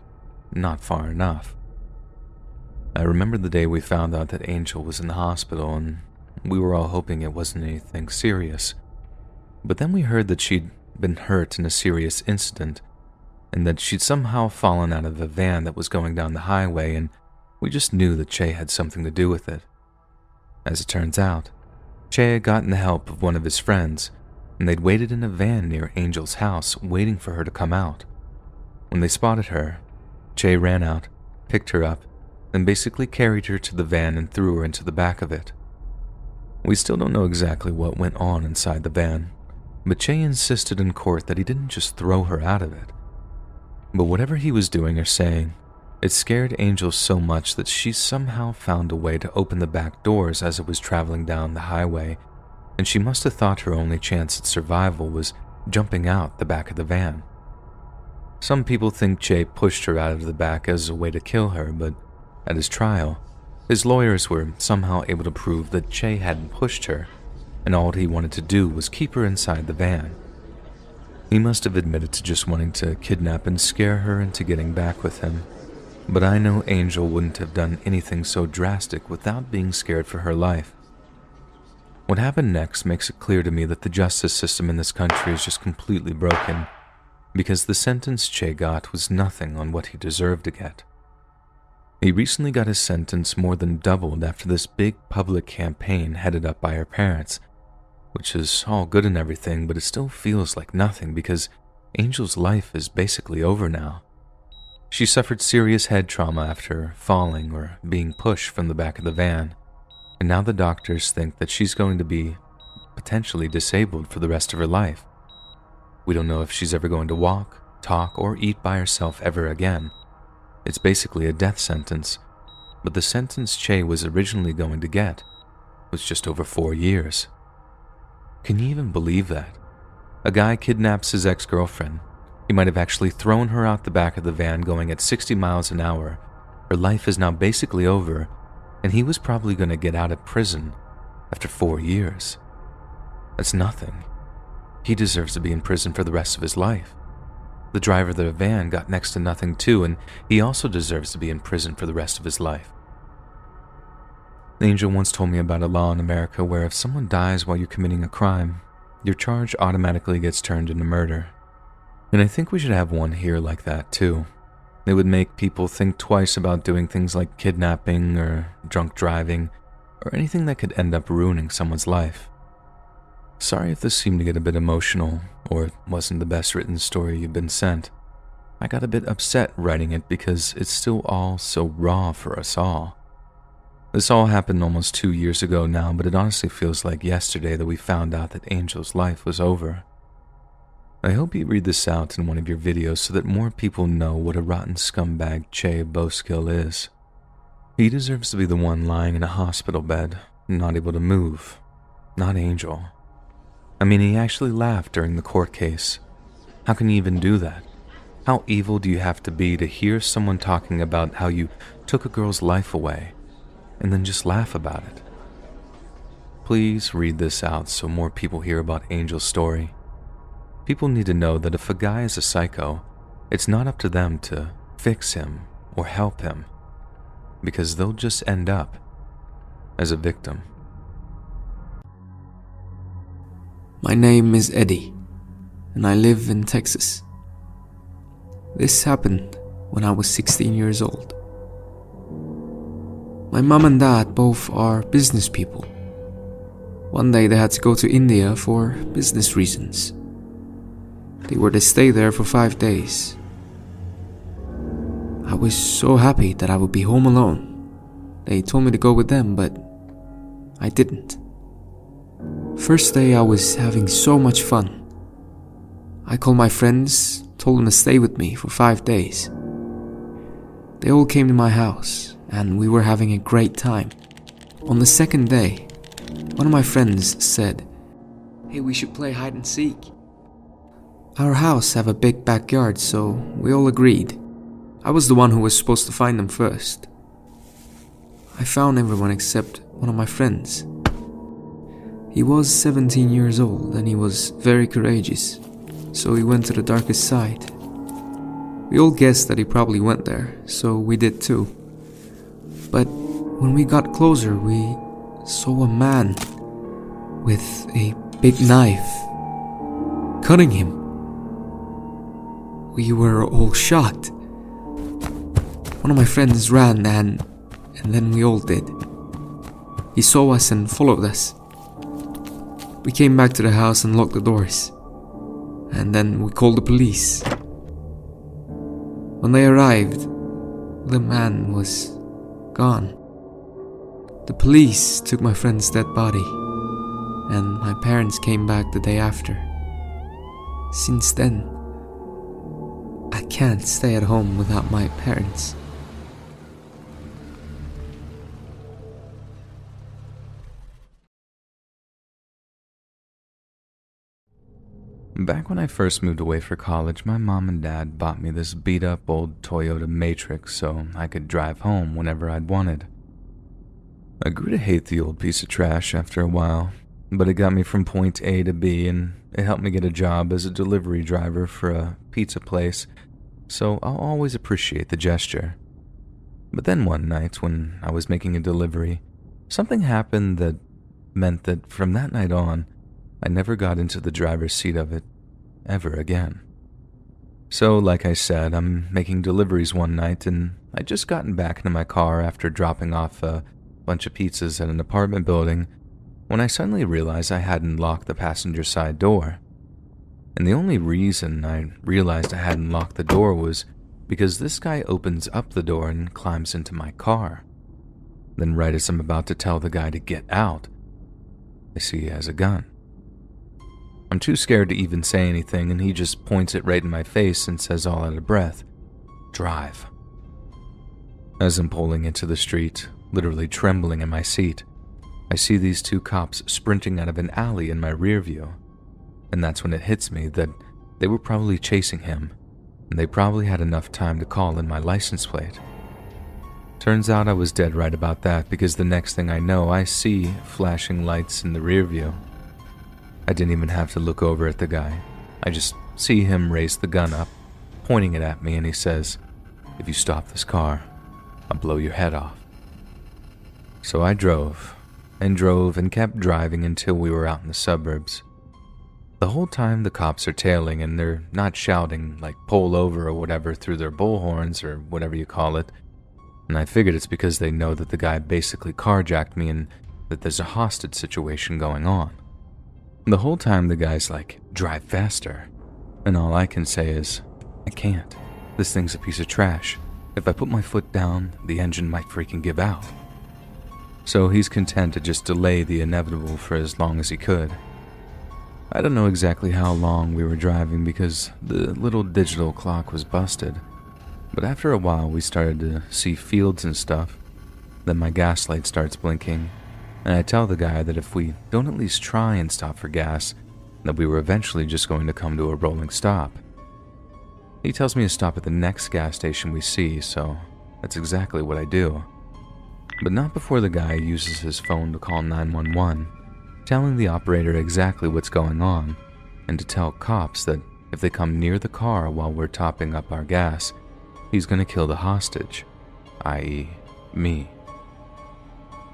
not far enough. I remember the day we found out that Angel was in the hospital, and we were all hoping it wasn't anything serious. But then we heard that she'd been hurt in a serious incident, and that she'd somehow fallen out of a van that was going down the highway, and we just knew that Che had something to do with it. As it turns out, Che had gotten the help of one of his friends, and they'd waited in a van near Angel's house waiting for her to come out. When they spotted her, Che ran out, picked her up, and basically carried her to the van and threw her into the back of it. We still don't know exactly what went on inside the van, but Che insisted in court that he didn't just throw her out of it. But whatever he was doing or saying, it scared Angel so much that she somehow found a way to open the back doors as it was traveling down the highway, and she must have thought her only chance at survival was jumping out the back of the van. Some people think Che pushed her out of the back as a way to kill her, but at his trial, his lawyers were somehow able to prove that Che hadn't pushed her, and all he wanted to do was keep her inside the van. He must have admitted to just wanting to kidnap and scare her into getting back with him, but I know Angel wouldn't have done anything so drastic without being scared for her life. What happened next makes it clear to me that the justice system in this country is just completely broken, because the sentence Che got was nothing on what he deserved to get. He recently got his sentence more than doubled after this big public campaign headed up by her parents, which is all good and everything, but it still feels like nothing because Angel's life is basically over now. She suffered serious head trauma after falling or being pushed from the back of the van, and now the doctors think that she's going to be potentially disabled for the rest of her life. We don't know if she's ever going to walk, talk, or eat by herself ever again. It's basically a death sentence, but the sentence Che was originally going to get was just over 4 years. Can you even believe that? A guy kidnaps his ex-girlfriend. He might have actually thrown her out the back of the van going at 60 miles an hour. Her life is now basically over, and he was probably going to get out of prison after 4 years. That's nothing. He deserves to be in prison for the rest of his life. The driver of the van got next to nothing too, and he also deserves to be in prison for the rest of his life. Angel once told me about a law in America where if someone dies while you're committing a crime, your charge automatically gets turned into murder. And I think we should have one here like that too. It would make people think twice about doing things like kidnapping or drunk driving, or anything that could end up ruining someone's life. Sorry if this seemed to get a bit emotional, or it wasn't the best written story you've been sent. I got a bit upset writing it because it's still all so raw for us all. This all happened almost 2 years ago now, but it honestly feels like yesterday that we found out that Angel's life was over. I hope you read this out in one of your videos so that more people know what a rotten scumbag Che Boskill is. He deserves to be the one lying in a hospital bed, not able to move, not Angel. I mean, he actually laughed during the court case. How can you even do that? How evil do you have to be to hear someone talking about how you took a girl's life away and then just laugh about it? Please read this out so more people hear about Angel's story. People need to know that if a guy is a psycho, it's not up to them to fix him or help him, because they'll just end up as a victim. My name is Eddie, and I live in Texas. This happened when I was 16 years old. My mom and dad both are business people. One day they had to go to India for business reasons. They were to stay there for 5 days. I was so happy that I would be home alone. They told me to go with them, but I didn't. First day I was having so much fun. I called my friends, told them to stay with me for 5 days. They all came to my house, and we were having a great time. On the second day, one of my friends said, "Hey, we should play hide and seek." Our house have a big backyard, so we all agreed. I was the one who was supposed to find them first. I found everyone except one of my friends. He was 17 years old and he was very courageous, so he went to the darkest side. We all guessed that he probably went there, so we did too. But when we got closer, we saw a man with a big knife cutting him. We were all shocked. One of my friends ran and then we all did. He saw us and followed us. We came back to the house and locked the doors. And then we called the police. When they arrived, the man was gone. The police took my friend's dead body, and my parents came back the day after. Since then, I can't stay at home without my parents. Back when I first moved away for college, my mom and dad bought me this beat-up old Toyota Matrix so I could drive home whenever I'd wanted. I grew to hate the old piece of trash after a while, but it got me from point A to B, and it helped me get a job as a delivery driver for a pizza place, so I'll always appreciate the gesture. But then one night, when I was making a delivery, something happened that meant that from that night on, I never got into the driver's seat of it ever again. So, like I said, I'm making deliveries one night, and I'd just gotten back into my car after dropping off a bunch of pizzas at an apartment building when I suddenly realized I hadn't locked the passenger side door. And the only reason I realized I hadn't locked the door was because this guy opens up the door and climbs into my car. Then right as I'm about to tell the guy to get out, I see he has a gun. I'm too scared to even say anything, and he just points it right in my face and says all out of breath, "Drive." As I'm pulling into the street, literally trembling in my seat, I see these two cops sprinting out of an alley in my rear view, and that's when it hits me that they were probably chasing him, and they probably had enough time to call in my license plate. Turns out I was dead right about that, because the next thing I know, I see flashing lights in the rear view. I didn't even have to look over at the guy. I just see him raise the gun up, pointing it at me, and he says, "If you stop this car, I'll blow your head off." So I drove and kept driving until we were out in the suburbs. The whole time the cops are tailing, and they're not shouting like "pull over" or whatever through their bullhorns or whatever you call it. And I figured it's because they know that the guy basically carjacked me and that there's a hostage situation going on. The whole time the guy's like, "Drive faster." And all I can say is, "I can't. This thing's a piece of trash. If I put my foot down, the engine might freaking give out." So he's content to just delay the inevitable for as long as he could. I don't know exactly how long we were driving because the little digital clock was busted. But after a while we started to see fields and stuff. Then my gas light starts blinking, and I tell the guy that if we don't at least try and stop for gas, that we were eventually just going to come to a rolling stop. He tells me to stop at the next gas station we see, so that's exactly what I do. But not before the guy uses his phone to call 911, telling the operator exactly what's going on, and to tell cops that if they come near the car while we're topping up our gas, he's gonna kill the hostage, i.e., me.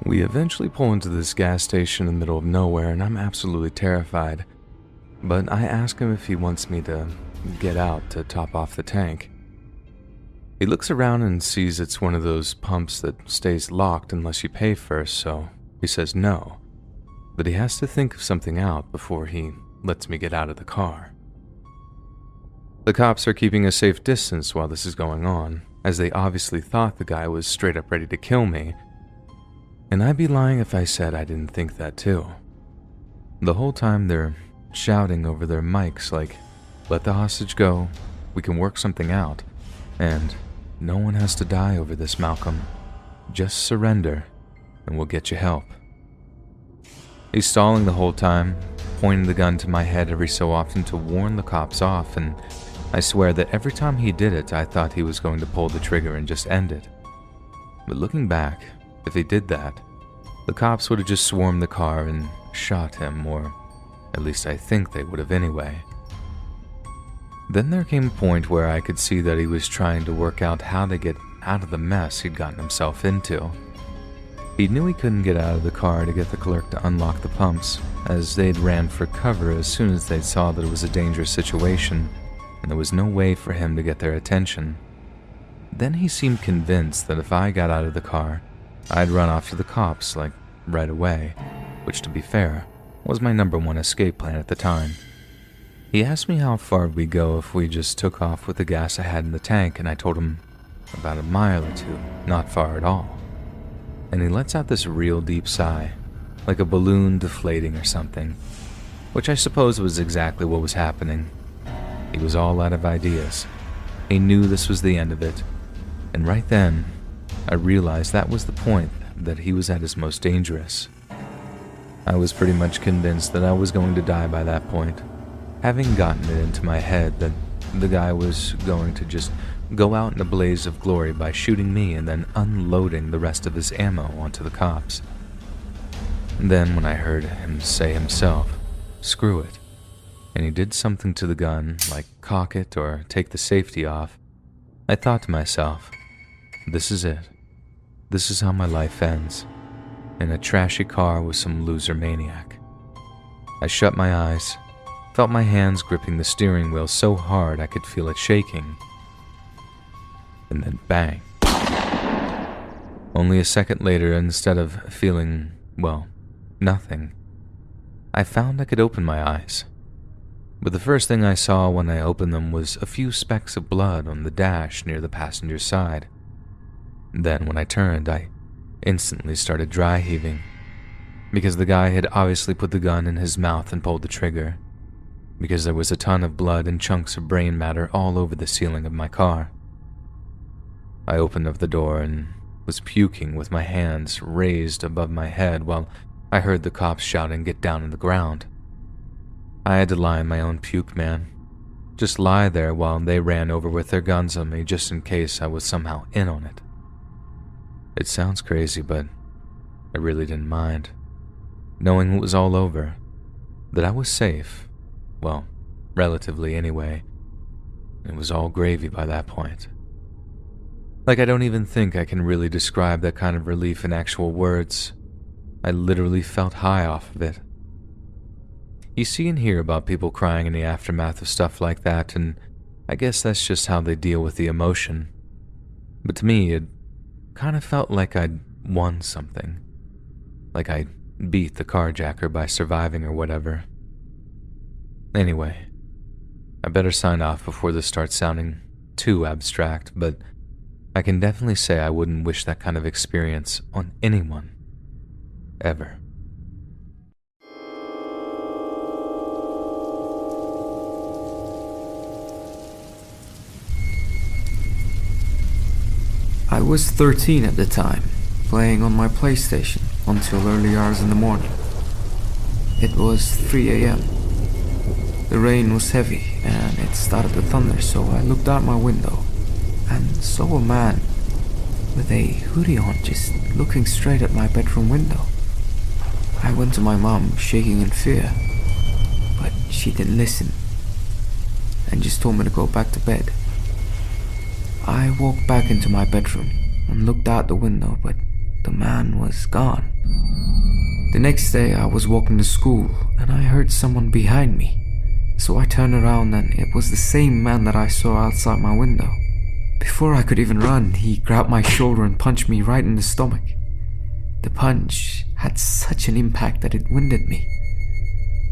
We eventually pull into this gas station in the middle of nowhere, and I'm absolutely terrified. But I ask him if he wants me to get out to top off the tank. He looks around and sees it's one of those pumps that stays locked unless you pay first, so he says no. But he has to think of something out before he lets me get out of the car. The cops are keeping a safe distance while this is going on, as they obviously thought the guy was straight up ready to kill me. And I'd be lying if I said I didn't think that too. The whole time they're shouting over their mics like, "Let the hostage go, we can work something out, and no one has to die over this, Malcolm. Just surrender, and we'll get you help." He's stalling the whole time, pointing the gun to my head every so often to warn the cops off, and I swear that every time he did it, I thought he was going to pull the trigger and just end it. But looking back, if he did that, the cops would have just swarmed the car and shot him, or at least I think they would have anyway. Then there came a point where I could see that he was trying to work out how to get out of the mess he'd gotten himself into. He knew he couldn't get out of the car to get the clerk to unlock the pumps, as they'd ran for cover as soon as they saw that it was a dangerous situation, and there was no way for him to get their attention. Then he seemed convinced that if I got out of the car, I'd run off to the cops, like, right away, which, to be fair, was my number one escape plan at the time. He asked me how far we'd go if we just took off with the gas I had in the tank, and I told him about a mile or two, not far at all. And he lets out this real deep sigh, like a balloon deflating or something, which I suppose was exactly what was happening. He was all out of ideas. He knew this was the end of it, and right then, I realized that was the point that he was at his most dangerous. I was pretty much convinced that I was going to die by that point, having gotten it into my head that the guy was going to just go out in a blaze of glory by shooting me and then unloading the rest of his ammo onto the cops. And then when I heard him say himself, "Screw it," and he did something to the gun, like cock it or take the safety off, I thought to myself, this is it. This is how my life ends, in a trashy car with some loser maniac. I shut my eyes, felt my hands gripping the steering wheel so hard I could feel it shaking. And then bang. Only a second later, instead of feeling, well, nothing, I found I could open my eyes. But the first thing I saw when I opened them was a few specks of blood on the dash near the passenger's side. Then when I turned, I instantly started dry heaving, because the guy had obviously put the gun in his mouth and pulled the trigger, because there was a ton of blood and chunks of brain matter all over the ceiling of my car. I opened up the door and was puking with my hands raised above my head while I heard the cops shouting, "Get down on the ground." I had to lie in my own puke, man. Just lie there while they ran over with their guns on me just in case I was somehow in on it. It sounds crazy, but I really didn't mind. Knowing it was all over, that I was safe, well, relatively anyway, it was all gravy by that point. Like, I don't even think I can really describe that kind of relief in actual words. I literally felt high off of it. You see and hear about people crying in the aftermath of stuff like that, and I guess that's just how they deal with the emotion. But to me, it kind of felt like I'd won something. Like I beat the carjacker by surviving or whatever. Anyway, I better sign off before this starts sounding too abstract, but I can definitely say I wouldn't wish that kind of experience on anyone, ever. I was 13 at the time, playing on my PlayStation until early hours in the morning. It was 3 a.m. The rain was heavy and it started to thunder, so I looked out my window and saw a man with a hoodie on just looking straight at my bedroom window. I went to my mom, shaking in fear, but she didn't listen and just told me to go back to bed. I walked back into my bedroom and looked out the window, but the man was gone. The next day I was walking to school and I heard someone behind me. So I turned around and it was the same man that I saw outside my window. Before I could even run, he grabbed my shoulder and punched me right in the stomach. The punch had such an impact that it winded me.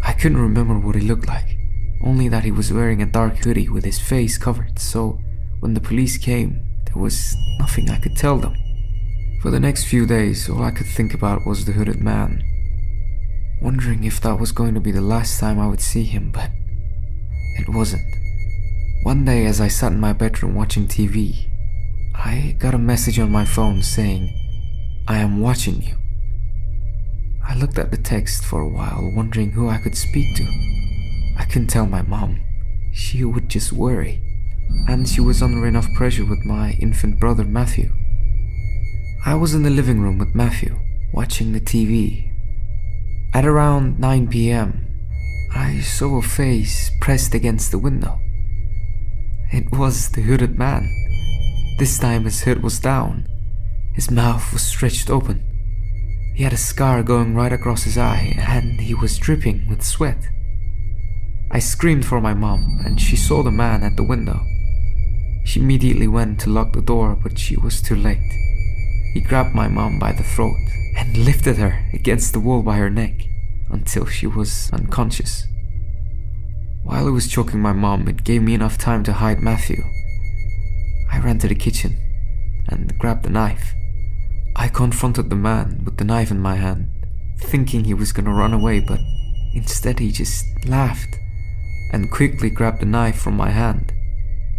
I couldn't remember what he looked like, only that he was wearing a dark hoodie with his face covered, so when the police came, there was nothing I could tell them. For the next few days, all I could think about was the hooded man, wondering if that was going to be the last time I would see him, but it wasn't. One day as I sat in my bedroom watching TV, I got a message on my phone saying, "I am watching you." I looked at the text for a while, wondering who I could speak to. I couldn't tell my mom. She would just worry, and she was under enough pressure with my infant brother Matthew. I was in the living room with Matthew, watching the TV. At around 9 p.m., I saw a face pressed against the window. It was the hooded man. This time his head was down. His mouth was stretched open. He had a scar going right across his eye, and he was dripping with sweat. I screamed for my mom, and she saw the man at the window. She immediately went to lock the door, but she was too late. He grabbed my mom by the throat and lifted her against the wall by her neck until she was unconscious. While he was choking my mom, it gave me enough time to hide Matthew. I ran to the kitchen and grabbed the knife. I confronted the man with the knife in my hand, thinking he was gonna run away, but instead he just laughed and quickly grabbed the knife from my hand.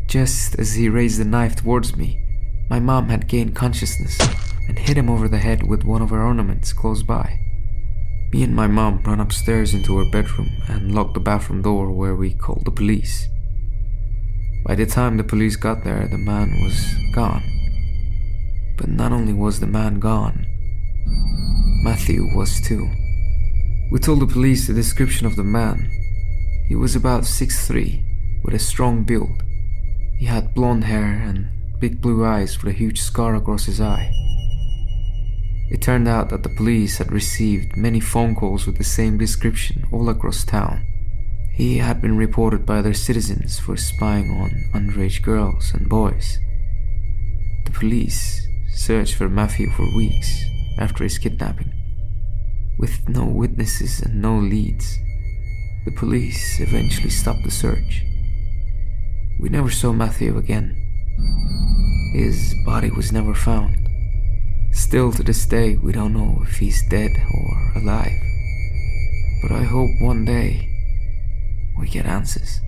Just as he raised the knife towards me, my mom had gained consciousness and hit him over the head with one of her ornaments close by. Me and my mom ran upstairs into her bedroom and locked the bathroom door, where we called the police. By the time the police got there, the man was gone. But not only was the man gone, Matthew was too. We told the police the description of the man. He was about 6'3", with a strong build. He had blonde hair and big blue eyes with a huge scar across his eye. It turned out that the police had received many phone calls with the same description all across town. He had been reported by other citizens for spying on underage girls and boys. The police searched for Matthew for weeks after his kidnapping. With no witnesses and no leads, the police eventually stopped the search. We never saw Matthew again. His body was never found. Still to this day, we don't know if he's dead or alive. But I hope one day we get answers.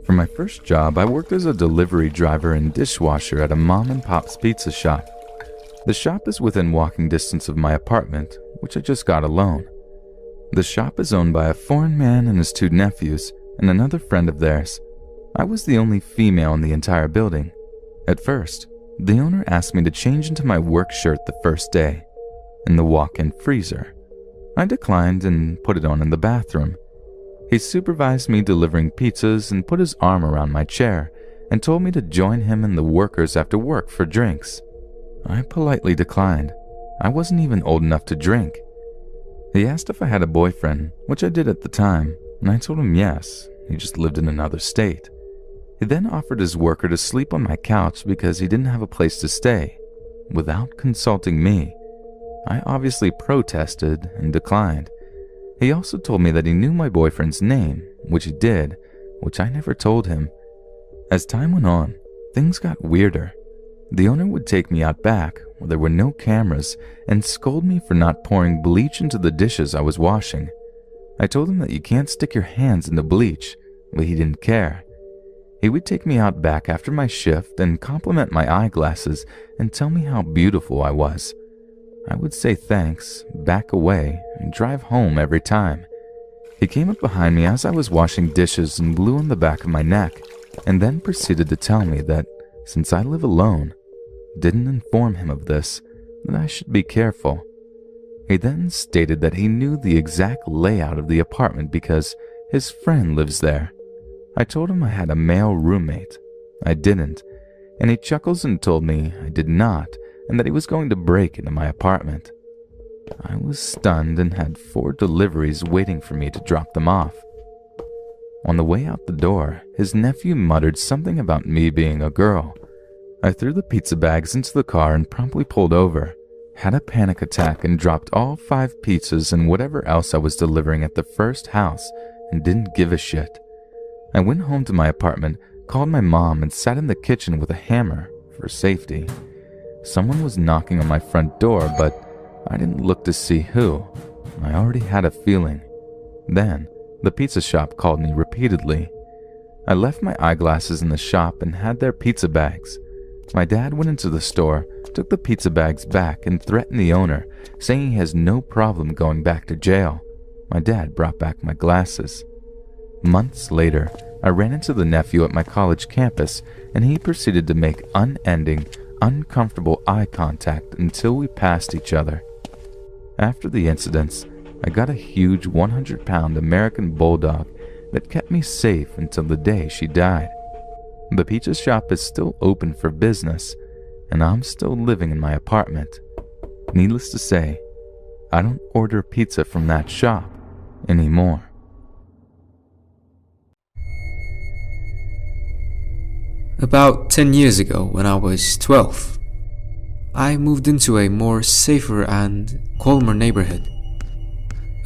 For my first job, I worked as a delivery driver and dishwasher at a mom and pop's pizza shop. The shop is within walking distance of my apartment, which I just got alone. The shop is owned by a foreign man and his two nephews, and another friend of theirs. I was the only female in the entire building. At first, the owner asked me to change into my work shirt the first day, in the walk-in freezer. I declined and put it on in the bathroom. He supervised me delivering pizzas and put his arm around my chair and told me to join him and the workers after work for drinks. I politely declined. I wasn't even old enough to drink. He asked if I had a boyfriend, which I did at the time, and I told him yes, he just lived in another state. He then offered his worker to sleep on my couch because he didn't have a place to stay, without consulting me. I obviously protested and declined. He also told me that he knew my boyfriend's name, which he did, which I never told him. As time went on, things got weirder. The owner would take me out back, where there were no cameras, and scold me for not pouring bleach into the dishes I was washing. I told him that you can't stick your hands in the bleach, but he didn't care. He would take me out back after my shift and compliment my eyeglasses and tell me how beautiful I was. I would say thanks, back away, and drive home every time. He came up behind me as I was washing dishes and blew on the back of my neck, and then proceeded to tell me that, since I live alone, didn't inform him of this, that I should be careful. He then stated that he knew the exact layout of the apartment because his friend lives there. I told him I had a male roommate. I didn't, and he chuckles and told me I did not, and that he was going to break into my apartment. I was stunned and had 4 deliveries waiting for me to drop them off. On the way out the door, his nephew muttered something about me being a girl. I threw the pizza bags into the car and promptly pulled over, had a panic attack and dropped all 5 pizzas and whatever else I was delivering at the first house and didn't give a shit. I went home to my apartment, called my mom, and sat in the kitchen with a hammer for safety. Someone was knocking on my front door, but I didn't look to see who. I already had a feeling. Then, the pizza shop called me repeatedly. I left my eyeglasses in the shop and had their pizza bags. My dad went into the store, took the pizza bags back, and threatened the owner, saying he has no problem going back to jail. My dad brought back my glasses. Months later, I ran into the nephew at my college campus, and he proceeded to make unending, uncomfortable eye contact until we passed each other. After the incidents, I got a huge 100-pound American bulldog that kept me safe until the day she died. The pizza shop is still open for business, and I'm still living in my apartment. Needless to say, I don't order pizza from that shop anymore. About 10 years ago, when I was 12, I moved into a more safer and calmer neighborhood.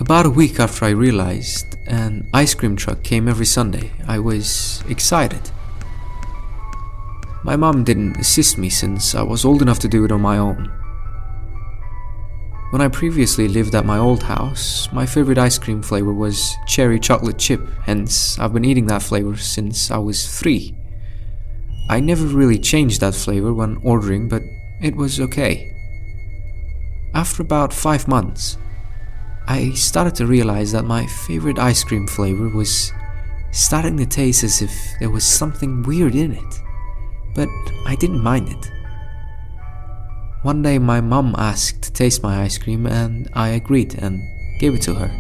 About a week after I realized an ice cream truck came every Sunday, I was excited. My mom didn't assist me since I was old enough to do it on my own. When I previously lived at my old house, my favorite ice cream flavor was cherry chocolate chip, hence I've been eating that flavor since I was 3. I never really changed that flavor when ordering, but it was okay. After about 5 months, I started to realize that my favorite ice cream flavor was starting to taste as if there was something weird in it, but I didn't mind it. One day my mom asked to taste my ice cream and I agreed and gave it to her.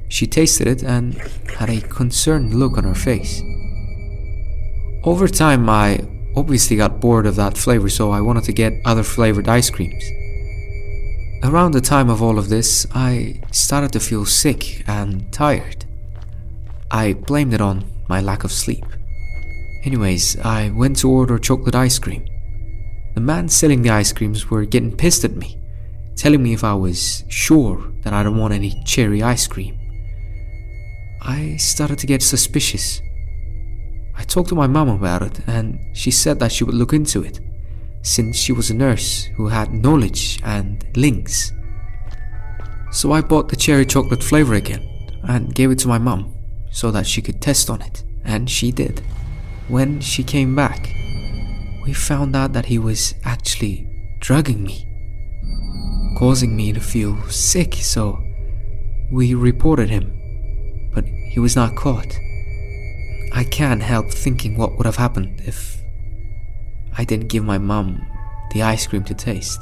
She tasted it and had a concerned look on her face. Over time, I obviously got bored of that flavor, so I wanted to get other flavored ice creams. Around the time of all of this, I started to feel sick and tired. I blamed it on my lack of sleep. Anyways, I went to order chocolate ice cream. The man selling the ice creams were getting pissed at me, telling me if I was sure that I don't want any cherry ice cream. I started to get suspicious. I talked to my mom about it, and she said that she would look into it, since she was a nurse who had knowledge and links. So I bought the cherry chocolate flavor again and gave it to my mom so that she could test on it, and she did. When she came back, we found out that he was actually drugging me, causing me to feel sick, so we reported him, but he was not caught. I can't help thinking what would have happened if I didn't give my mom the ice cream to taste.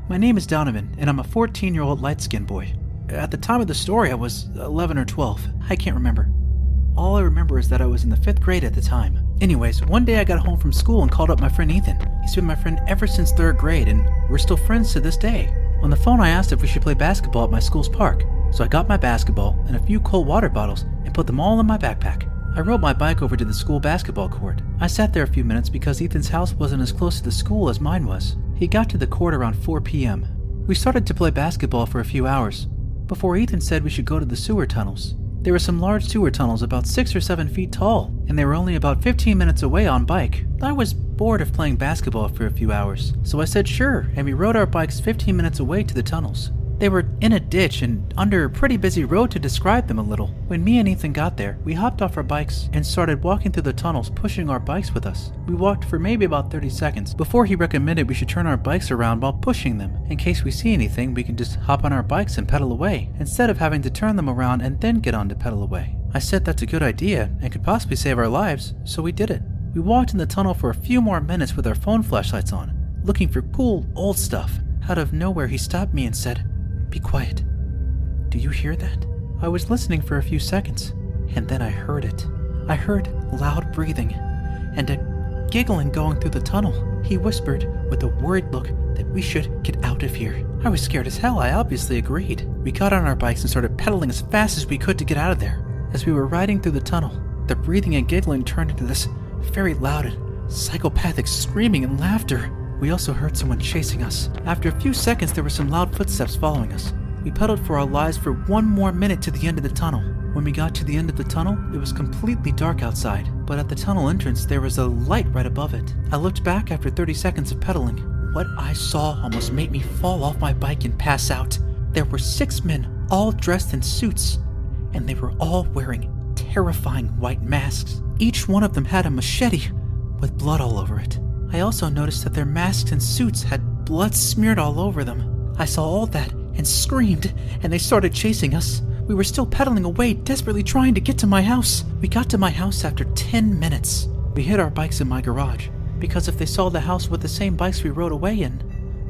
My name is Donovan, and I'm a 14-year-old light-skinned boy. At the time of the story, I was 11 or 12. I can't remember. All I remember is that I was in the 5th grade at the time. Anyways, one day I got home from school and called up my friend Ethan. He's been my friend ever since 3rd grade, and we're still friends to this day. On the phone, I asked if we should play basketball at my school's park. So I got my basketball and a few cold water bottles and put them all in my backpack. I rode my bike over to the school basketball court. I sat there a few minutes because Ethan's house wasn't as close to the school as mine was. He got to the court around 4 p.m. We started to play basketball for a few hours, before Ethan said we should go to the sewer tunnels. There were some large sewer tunnels about 6 or 7 feet tall, and they were only about 15 minutes away on bike. I was bored of playing basketball for a few hours, so I said sure, and we rode our bikes 15 minutes away to the tunnels. They were in a ditch and under a pretty busy road to describe them a little. When me and Ethan got there, we hopped off our bikes and started walking through the tunnels, pushing our bikes with us. We walked for maybe about 30 seconds before he recommended we should turn our bikes around while pushing them. In case we see anything, we can just hop on our bikes and pedal away, instead of having to turn them around and then get on to pedal away. I said that's a good idea and could possibly save our lives, so we did it. We walked in the tunnel for a few more minutes with our phone flashlights on, looking for cool, old stuff. Out of nowhere, he stopped me and said, "Be quiet. Do you hear that?" I was listening for a few seconds, and then I heard it. I heard loud breathing and a giggling going through the tunnel. He whispered with a worried look that we should get out of here. I was scared as hell. I obviously agreed. We got on our bikes and started pedaling as fast as we could to get out of there. As we were riding through the tunnel, the breathing and giggling turned into this very loud and psychopathic screaming and laughter. We also heard someone chasing us. After a few seconds, there were some loud footsteps following us. We pedaled for our lives for one more minute to the end of the tunnel. When we got to the end of the tunnel, it was completely dark outside, but at the tunnel entrance, there was a light right above it. I looked back after 30 seconds of pedaling. What I saw almost made me fall off my bike and pass out. There were 6 men, all dressed in suits, and they were all wearing terrifying white masks. Each one of them had a machete with blood all over it. I also noticed that their masks and suits had blood smeared all over them. I saw all that and screamed, and they started chasing us. We were still pedaling away, desperately trying to get to my house. We got to my house after 10 minutes. We hid our bikes in my garage, because if they saw the house with the same bikes we rode away in,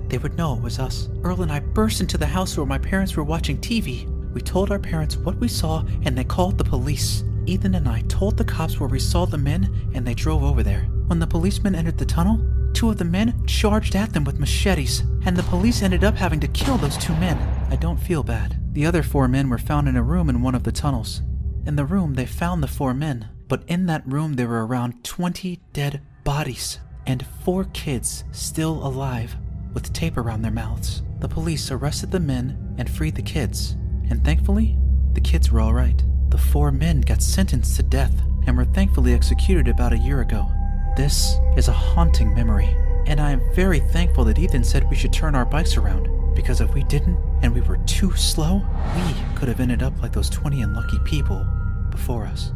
they would know it was us. Earl and I burst into the house where my parents were watching TV. We told our parents what we saw, and they called the police. Ethan and I told the cops where we saw the men, and they drove over there. When the policemen entered the tunnel, 2 of the men charged at them with machetes, and the police ended up having to kill those 2 men. I don't feel bad. The other 4 men were found in a room in one of the tunnels. In the room, they found the 4 men, but in that room there were around 20 dead bodies, and 4 kids still alive, with tape around their mouths. The police arrested the men and freed the kids, and thankfully, the kids were all right. The 4 men got sentenced to death and were thankfully executed about a year ago. This is a haunting memory, and I am very thankful that Ethan said we should turn our bikes around, because if we didn't and we were too slow, we could have ended up like those 20 unlucky people before us.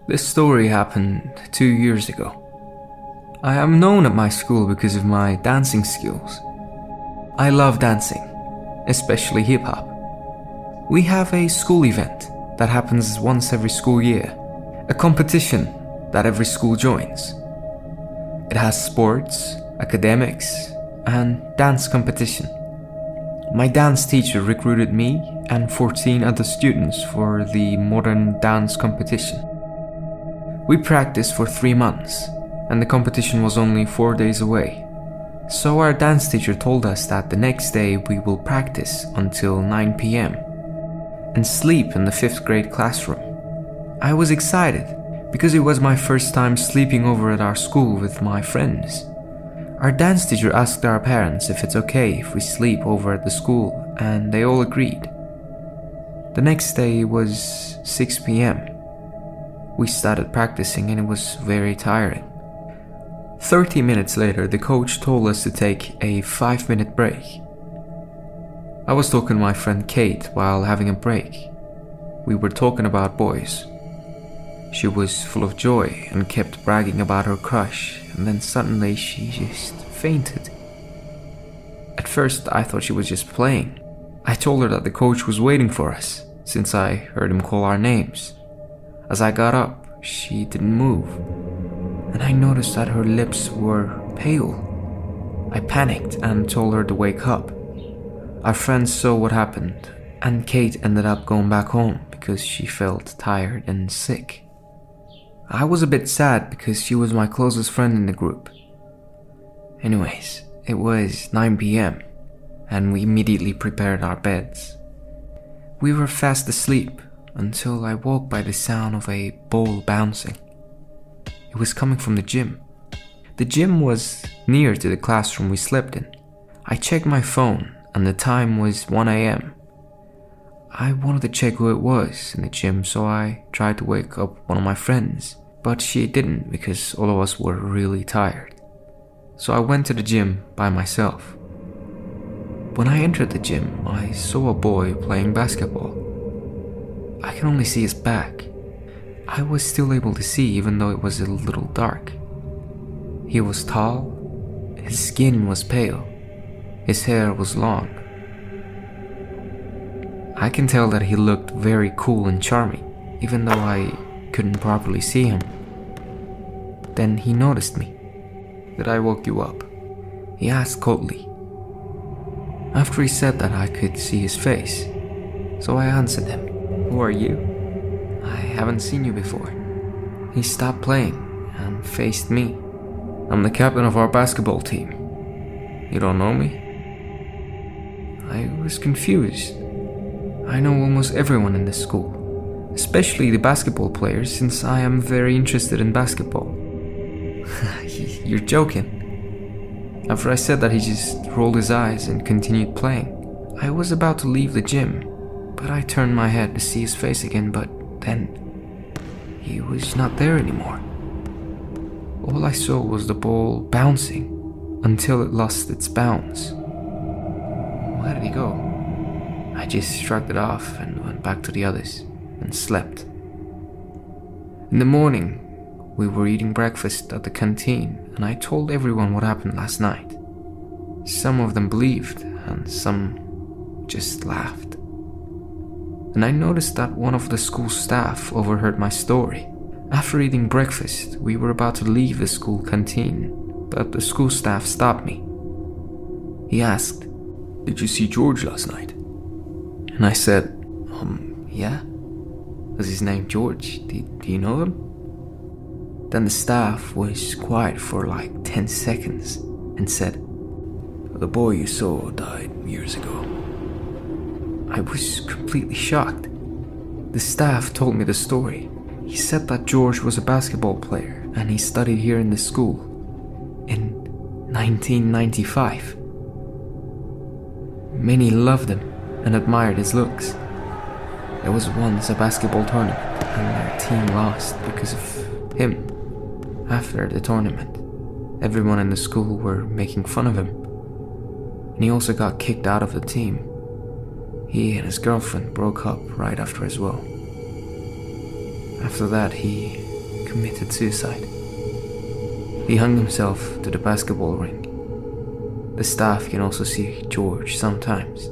This story happened 2 years ago. I am known at my school because of my dancing skills. I love dancing, especially hip-hop. We have a school event that happens once every school year, a competition that every school joins. It has sports, academics, and dance competition. My dance teacher recruited me and 14 other students for the modern dance competition. We practiced for 3 months, and the competition was only 4 days away. So our dance teacher told us that the next day we will practice until 9 p.m. and sleep in the 5th grade classroom. I was excited because it was my first time sleeping over at our school with my friends. Our dance teacher asked our parents if it's okay if we sleep over at the school, and they all agreed. The next day was 6 p.m. We started practicing and it was very tiring. 30 minutes later, the coach told us to take a 5-minute break. I was talking to my friend Kate while having a break. We were talking about boys. She was full of joy and kept bragging about her crush, and then suddenly she just fainted. At first, I thought she was just playing. I told her that the coach was waiting for us, since I heard him call our names. As I got up, she didn't move, and I noticed that her lips were pale. I panicked and told her to wake up. Our friends saw what happened, and Kate ended up going back home because she felt tired and sick. I was a bit sad because she was my closest friend in the group. Anyways, it was 9 p.m. and we immediately prepared our beds. We were fast asleep until I woke by the sound of a ball bouncing. It was coming from the gym. The gym was near to the classroom we slept in. I checked my phone and the time was 1 a.m. I wanted to check who it was in the gym, so I tried to wake up one of my friends, but she didn't because all of us were really tired. So I went to the gym by myself. When I entered the gym, I saw a boy playing basketball. I can only see his back. I was still able to see even though it was a little dark. He was tall, his skin was pale, his hair was long. I can tell that he looked very cool and charming, even though I couldn't properly see him. Then he noticed me. "Did I woke you up?" he asked coldly. After he said that, I could see his face, so I answered him. "Who are you? I haven't seen you before." He stopped playing and faced me. "I'm the captain of our basketball team. You don't know me?" I was confused. I know almost everyone in this school, especially the basketball players, since I am very interested in basketball. "You're joking." After I said that, he just rolled his eyes and continued playing. I was about to leave the gym, but I turned my head to see his face again, but then he was not there anymore. All I saw was the ball bouncing until it lost its bounce. Where did he go? I just shrugged it off and went back to the others and slept. In the morning, we were eating breakfast at the canteen and I told everyone what happened last night. Some of them believed and some just laughed. And I noticed that one of the school staff overheard my story. After eating breakfast, we were about to leave the school canteen, but the school staff stopped me. He asked, "Did you see George last night?" And I said, yeah. Was his name George? Do you know him? Then the staff was quiet for like 10 seconds and said, "The boy you saw died years ago." I was completely shocked. The staff told me the story. He said that George was a basketball player and he studied here in the school in 1995. Many loved him and admired his looks. There was once a basketball tournament and their team lost because of him. After the tournament, everyone in the school were making fun of him, and he also got kicked out of the team. He and his girlfriend broke up right after as well. After that, he committed suicide. He hung himself to the basketball ring. The staff can also see George sometimes.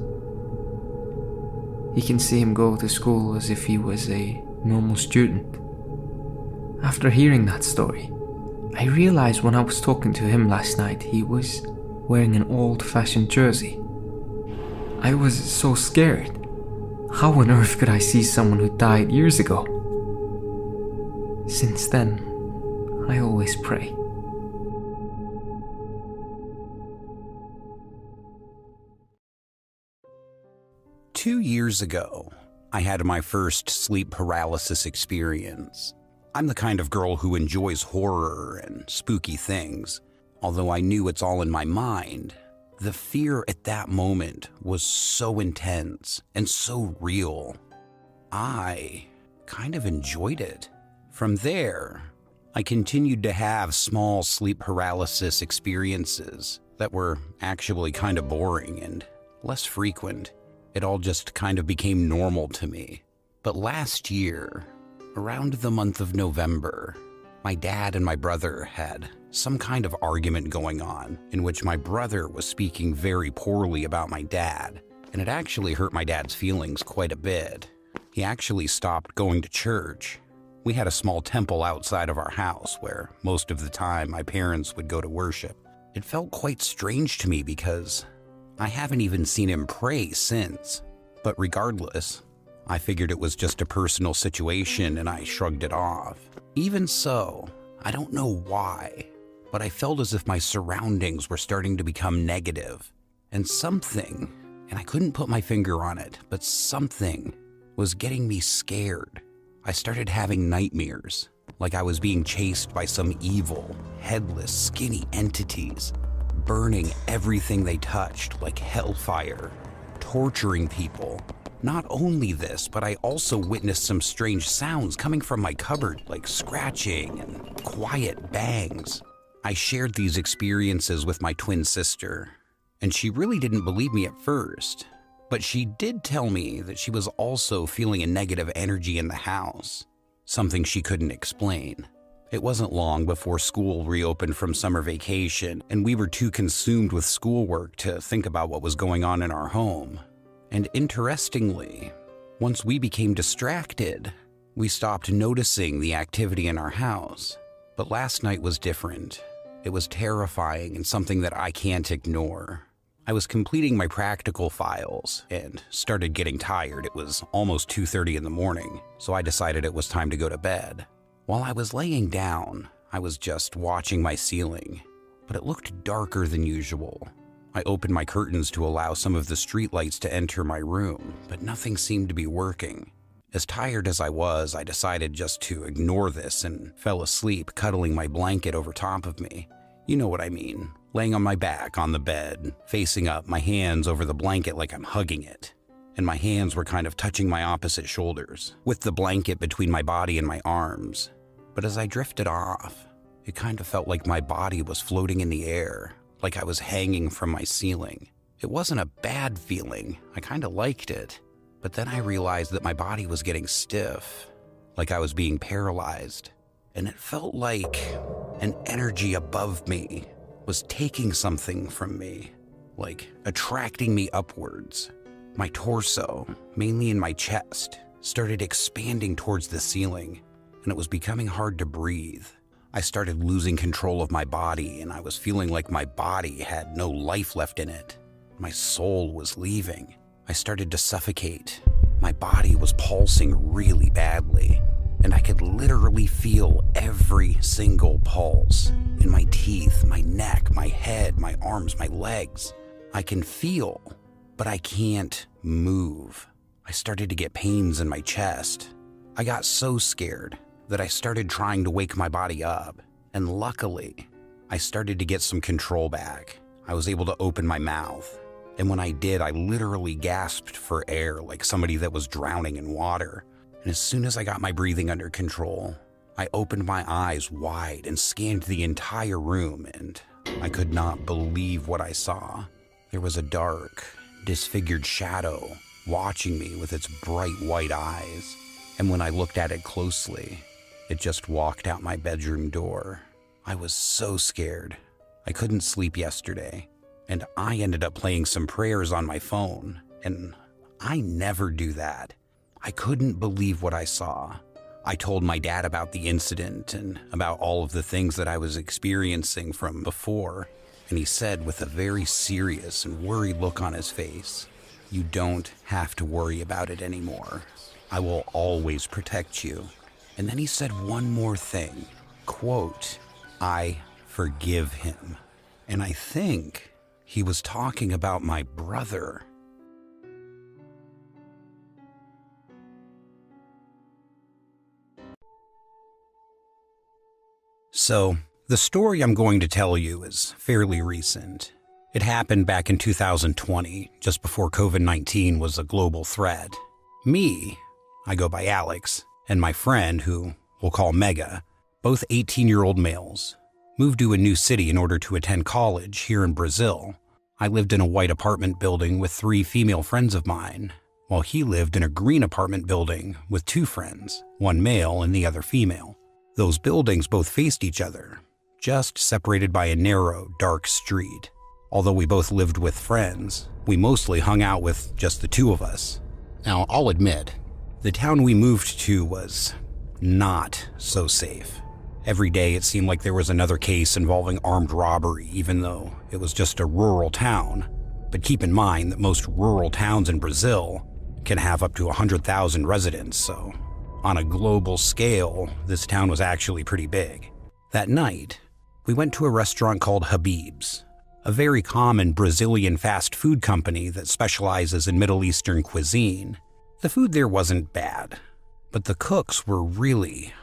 You can see him go to school as if he was a normal student. After hearing that story, I realized when I was talking to him last night, he was wearing an old-fashioned jersey. I was so scared. How on earth could I see someone who died years ago? Since then, I always pray. Two years ago, I had my first sleep paralysis experience. I'm the kind of girl who enjoys horror and spooky things. Although I knew it's all in my mind, the fear at that moment was so intense and so real. I kind of enjoyed it. From there, I continued to have small sleep paralysis experiences that were actually kind of boring and less frequent. It all just kind of became normal to me. But last year, around the month of November, my dad and my brother had some kind of argument going on in which my brother was speaking very poorly about my dad, and it actually hurt my dad's feelings quite a bit. He actually stopped going to church. We had a small temple outside of our house where most of the time my parents would go to worship. It felt quite strange to me because I haven't even seen him pray since. But regardless, I figured it was just a personal situation and I shrugged it off. Even so, I don't know why, but I felt as if my surroundings were starting to become negative. And something, and I couldn't put my finger on it, but something was getting me scared. I started having nightmares, like I was being chased by some evil, headless, skinny entities, burning everything they touched like hellfire, torturing people. Not only this, but I also witnessed some strange sounds coming from my cupboard, like scratching and quiet bangs. I shared these experiences with my twin sister, and she really didn't believe me at first, but she did tell me that she was also feeling a negative energy in the house, something she couldn't explain. It wasn't long before school reopened from summer vacation, and we were too consumed with schoolwork to think about what was going on in our home. And interestingly, once we became distracted, we stopped noticing the activity in our house. But last night was different. It was terrifying and something that I can't ignore. I was completing my practical files and started getting tired. It was almost 2:30 in the morning, so I decided it was time to go to bed. While I was laying down, I was just watching my ceiling, but it looked darker than usual. I opened my curtains to allow some of the streetlights to enter my room, but nothing seemed to be working. As tired as I was, I decided just to ignore this and fell asleep, cuddling my blanket over top of me. You know what I mean, laying on my back on the bed, facing up, my hands over the blanket like I'm hugging it. And my hands were kind of touching my opposite shoulders, with the blanket between my body and my arms. But as I drifted off, it kind of felt like my body was floating in the air, like I was hanging from my ceiling. It wasn't a bad feeling, I kind of liked it. But then I realized that my body was getting stiff, like I was being paralyzed. And it felt like an energy above me was taking something from me, like attracting me upwards. My torso, mainly in my chest, started expanding towards the ceiling, and it was becoming hard to breathe. I started losing control of my body, and I was feeling like my body had no life left in it. My soul was leaving. I started to suffocate. My body was pulsing really badly, and I could literally feel every single pulse in my teeth, my neck, my head, my arms, my legs. I can feel, but I can't move. I started to get pains in my chest. I got so scared that I started trying to wake my body up, and luckily, I started to get some control back. I was able to open my mouth, and when I did, I literally gasped for air like somebody that was drowning in water. And as soon as I got my breathing under control, I opened my eyes wide and scanned the entire room, and I could not believe what I saw. There was a dark, disfigured shadow watching me with its bright white eyes, and when I looked at it closely, it just walked out my bedroom door. I was so scared. I couldn't sleep yesterday, and I ended up playing some prayers on my phone, and I never do that. I couldn't believe what I saw. I told my dad about the incident and about all of the things that I was experiencing from before, and he said with a very serious and worried look on his face, "You don't have to worry about it anymore. I will always protect you." And then he said one more thing, quote, "I forgive him." And I think he was talking about my brother. So, the story I'm going to tell you is fairly recent. It happened back in 2020, just before COVID-19 was a global threat. Me, I go by Alex, and my friend, who we'll call Mega, both 18-year-old males, moved to a new city in order to attend college here in Brazil. I lived in a white apartment building with 3 female friends of mine, while he lived in a green apartment building with 2 friends, one male and the other female. Those buildings both faced each other, just separated by a narrow, dark street. Although we both lived with friends, we mostly hung out with just the 2 of us. Now, I'll admit, the town we moved to was not so safe. Every day it seemed like there was another case involving armed robbery, even though it was just a rural town. But keep in mind that most rural towns in Brazil can have up to 100,000 residents, so on a global scale, this town was actually pretty big. That night, we went to a restaurant called Habib's, a very common Brazilian fast food company that specializes in Middle Eastern cuisine. The food there wasn't bad, but the cooks were really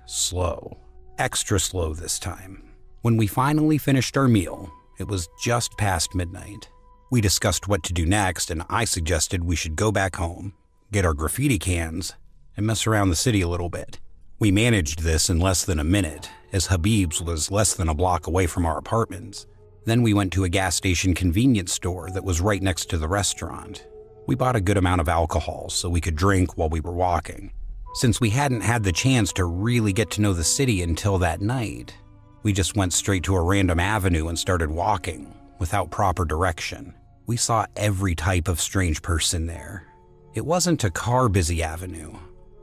slow. Extra slow this time. When we finally finished our meal, it was just past midnight. We discussed what to do next, and I suggested we should go back home, get our graffiti cans, and mess around the city a little bit. We managed this in less than a minute, as Habib's was less than a block away from our apartments. Then we went to a gas station convenience store that was right next to the restaurant. We bought a good amount of alcohol so we could drink while we were walking. Since we hadn't had the chance to really get to know the city until that night, we just went straight to a random avenue and started walking, without proper direction. We saw every type of strange person there. It wasn't a car-busy avenue.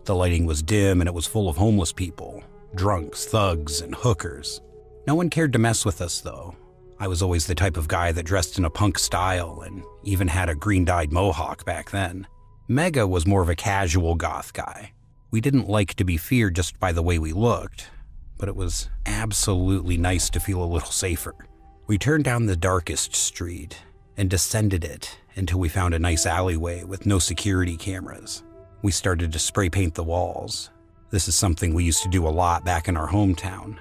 The lighting was dim and it was full of homeless people, drunks, thugs, and hookers. No one cared to mess with us, though. I was always the type of guy that dressed in a punk style and even had a green-dyed mohawk back then. Mega was more of a casual goth guy. We didn't like to be feared just by the way we looked, but it was absolutely nice to feel a little safer. We turned down the darkest street and descended it until we found a nice alleyway with no security cameras. We started to spray paint the walls. This is something we used to do a lot back in our hometown.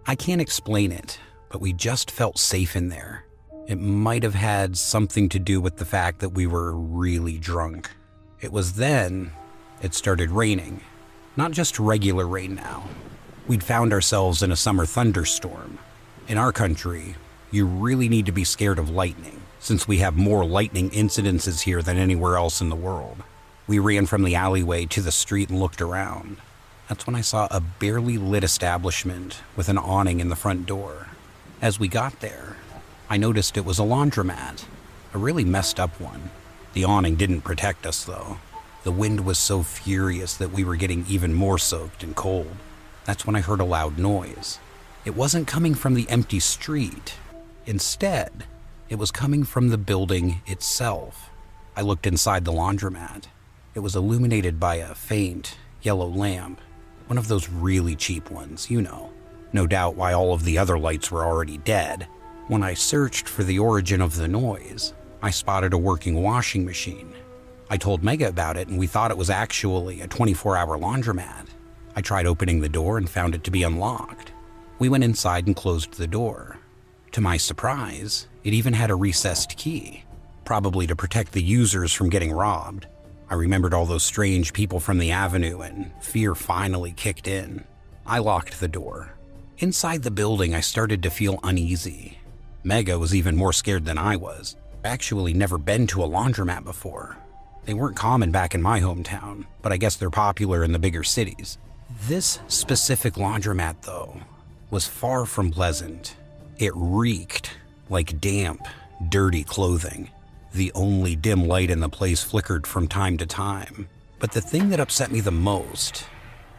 I can't explain it, but we just felt safe in there. It might have had something to do with the fact that we were really drunk. It was then it started raining. Not just regular rain now. We'd found ourselves in a summer thunderstorm. In our country, you really need to be scared of lightning, since we have more lightning incidences here than anywhere else in the world. We ran from the alleyway to the street and looked around. That's when I saw a barely lit establishment with an awning in the front door. As we got there, I noticed it was a laundromat, a really messed up one. The awning didn't protect us, though. The wind was so furious that we were getting even more soaked and cold. That's when I heard a loud noise. It wasn't coming from the empty street. Instead, it was coming from the building itself. I looked inside the laundromat. It was illuminated by a faint yellow lamp, one of those really cheap ones, you know. No doubt why all of the other lights were already dead. When I searched for the origin of the noise, I spotted a working washing machine. I told Mega about it, and we thought it was actually a 24-hour laundromat. I tried opening the door and found it to be unlocked. We went inside and closed the door. To my surprise, it even had a recessed key, probably to protect the users from getting robbed. I remembered all those strange people from the avenue, and fear finally kicked in. I locked the door. Inside the building, I started to feel uneasy. Mega was even more scared than I was. I'd actually never been to a laundromat before. They weren't common back in my hometown, but I guess they're popular in the bigger cities. This specific laundromat, though, was far from pleasant. It reeked like damp, dirty clothing. The only dim light in the place flickered from time to time. But the thing that upset me the most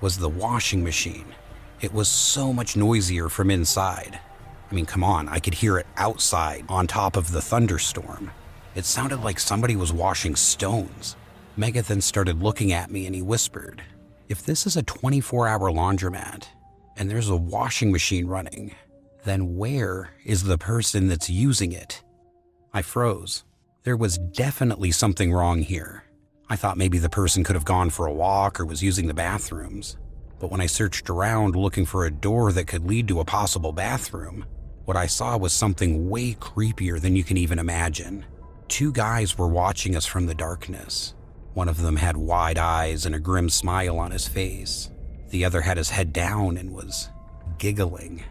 was the washing machine. It was so much noisier from inside. I mean, come on, I could hear it outside on top of the thunderstorm. It sounded like somebody was washing stones. Mega then started looking at me and he whispered, "If this is a 24-hour laundromat and there's a washing machine running, then where is the person that's using it?" I froze. There was definitely something wrong here. I thought maybe the person could have gone for a walk or was using the bathrooms. But when I searched around looking for a door that could lead to a possible bathroom, what I saw was something way creepier than you can even imagine. 2 guys were watching us from the darkness. One of them had wide eyes and a grim smile on his face. The other had his head down and was giggling.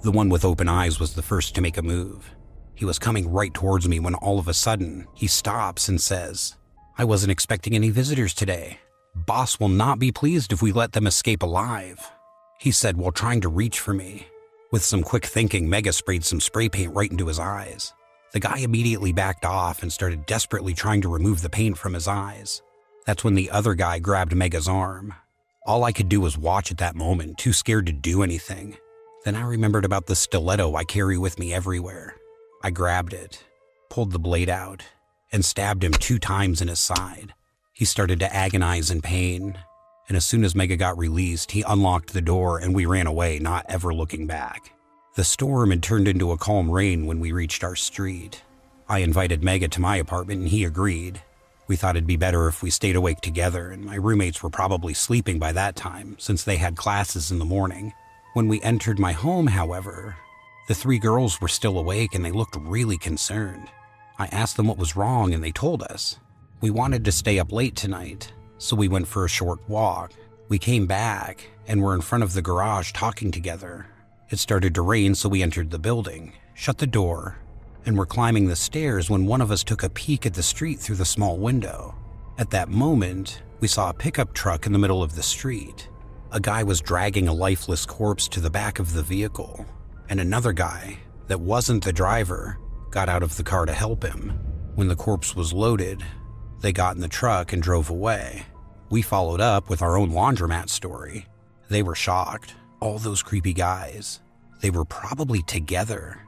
The one with open eyes was the first to make a move. He was coming right towards me when all of a sudden he stops and says, "I wasn't expecting any visitors today. Boss will not be pleased if we let them escape alive," he said while trying to reach for me. With some quick thinking, Mega sprayed some spray paint right into his eyes. The guy immediately backed off and started desperately trying to remove the paint from his eyes. That's when the other guy grabbed Mega's arm. All I could do was watch at that moment, too scared to do anything. Then I remembered about the stiletto I carry with me everywhere. I grabbed it, pulled the blade out, and stabbed him 2 times in his side. He started to agonize in pain, and as soon as Mega got released, he unlocked the door and we ran away, not ever looking back. The storm had turned into a calm rain when we reached our street. I invited Mega to my apartment and he agreed. We thought it'd be better if we stayed awake together, and my roommates were probably sleeping by that time since they had classes in the morning. When we entered my home, however, the 3 girls were still awake and they looked really concerned. I asked them what was wrong and they told us. We wanted to stay up late tonight, so we went for a short walk. We came back and were in front of the garage talking together. It started to rain, so we entered the building, shut the door, and were climbing the stairs when one of us took a peek at the street through the small window. At that moment, we saw a pickup truck in the middle of the street. A guy was dragging a lifeless corpse to the back of the vehicle, and another guy, that wasn't the driver, got out of the car to help him. When the corpse was loaded, they got in the truck and drove away. We followed up with our own laundromat story. They were shocked. All those creepy guys. They were probably together.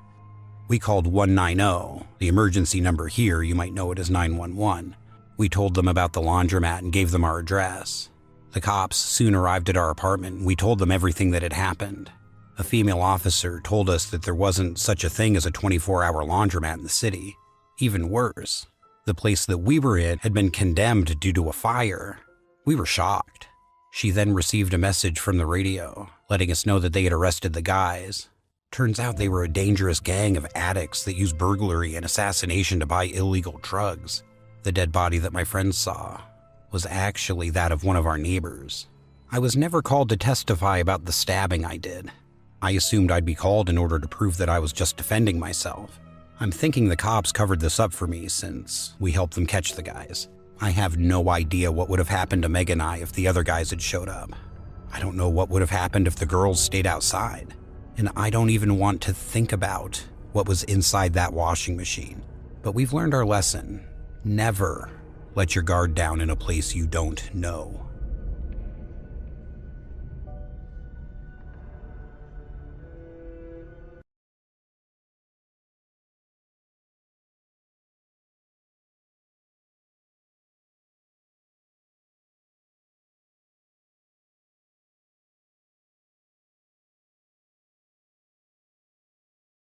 We called 190, the emergency number here, you might know it as 911. We told them about the laundromat and gave them our address. The cops soon arrived at our apartment and we told them everything that had happened. A female officer told us that there wasn't such a thing as a 24-hour laundromat in the city. Even worse, the place that we were in had been condemned due to a fire. We were shocked. She then received a message from the radio, letting us know that they had arrested the guys. Turns out they were a dangerous gang of addicts that used burglary and assassination to buy illegal drugs. The dead body that my friends saw was actually that of one of our neighbors. I was never called to testify about the stabbing I did. I assumed I'd be called in order to prove that I was just defending myself. I'm thinking the cops covered this up for me since we helped them catch the guys. I have no idea what would have happened to Meg and I if the other guys had showed up. I don't know what would have happened if the girls stayed outside. And I don't even want to think about what was inside that washing machine. But we've learned our lesson. Never let your guard down in a place you don't know.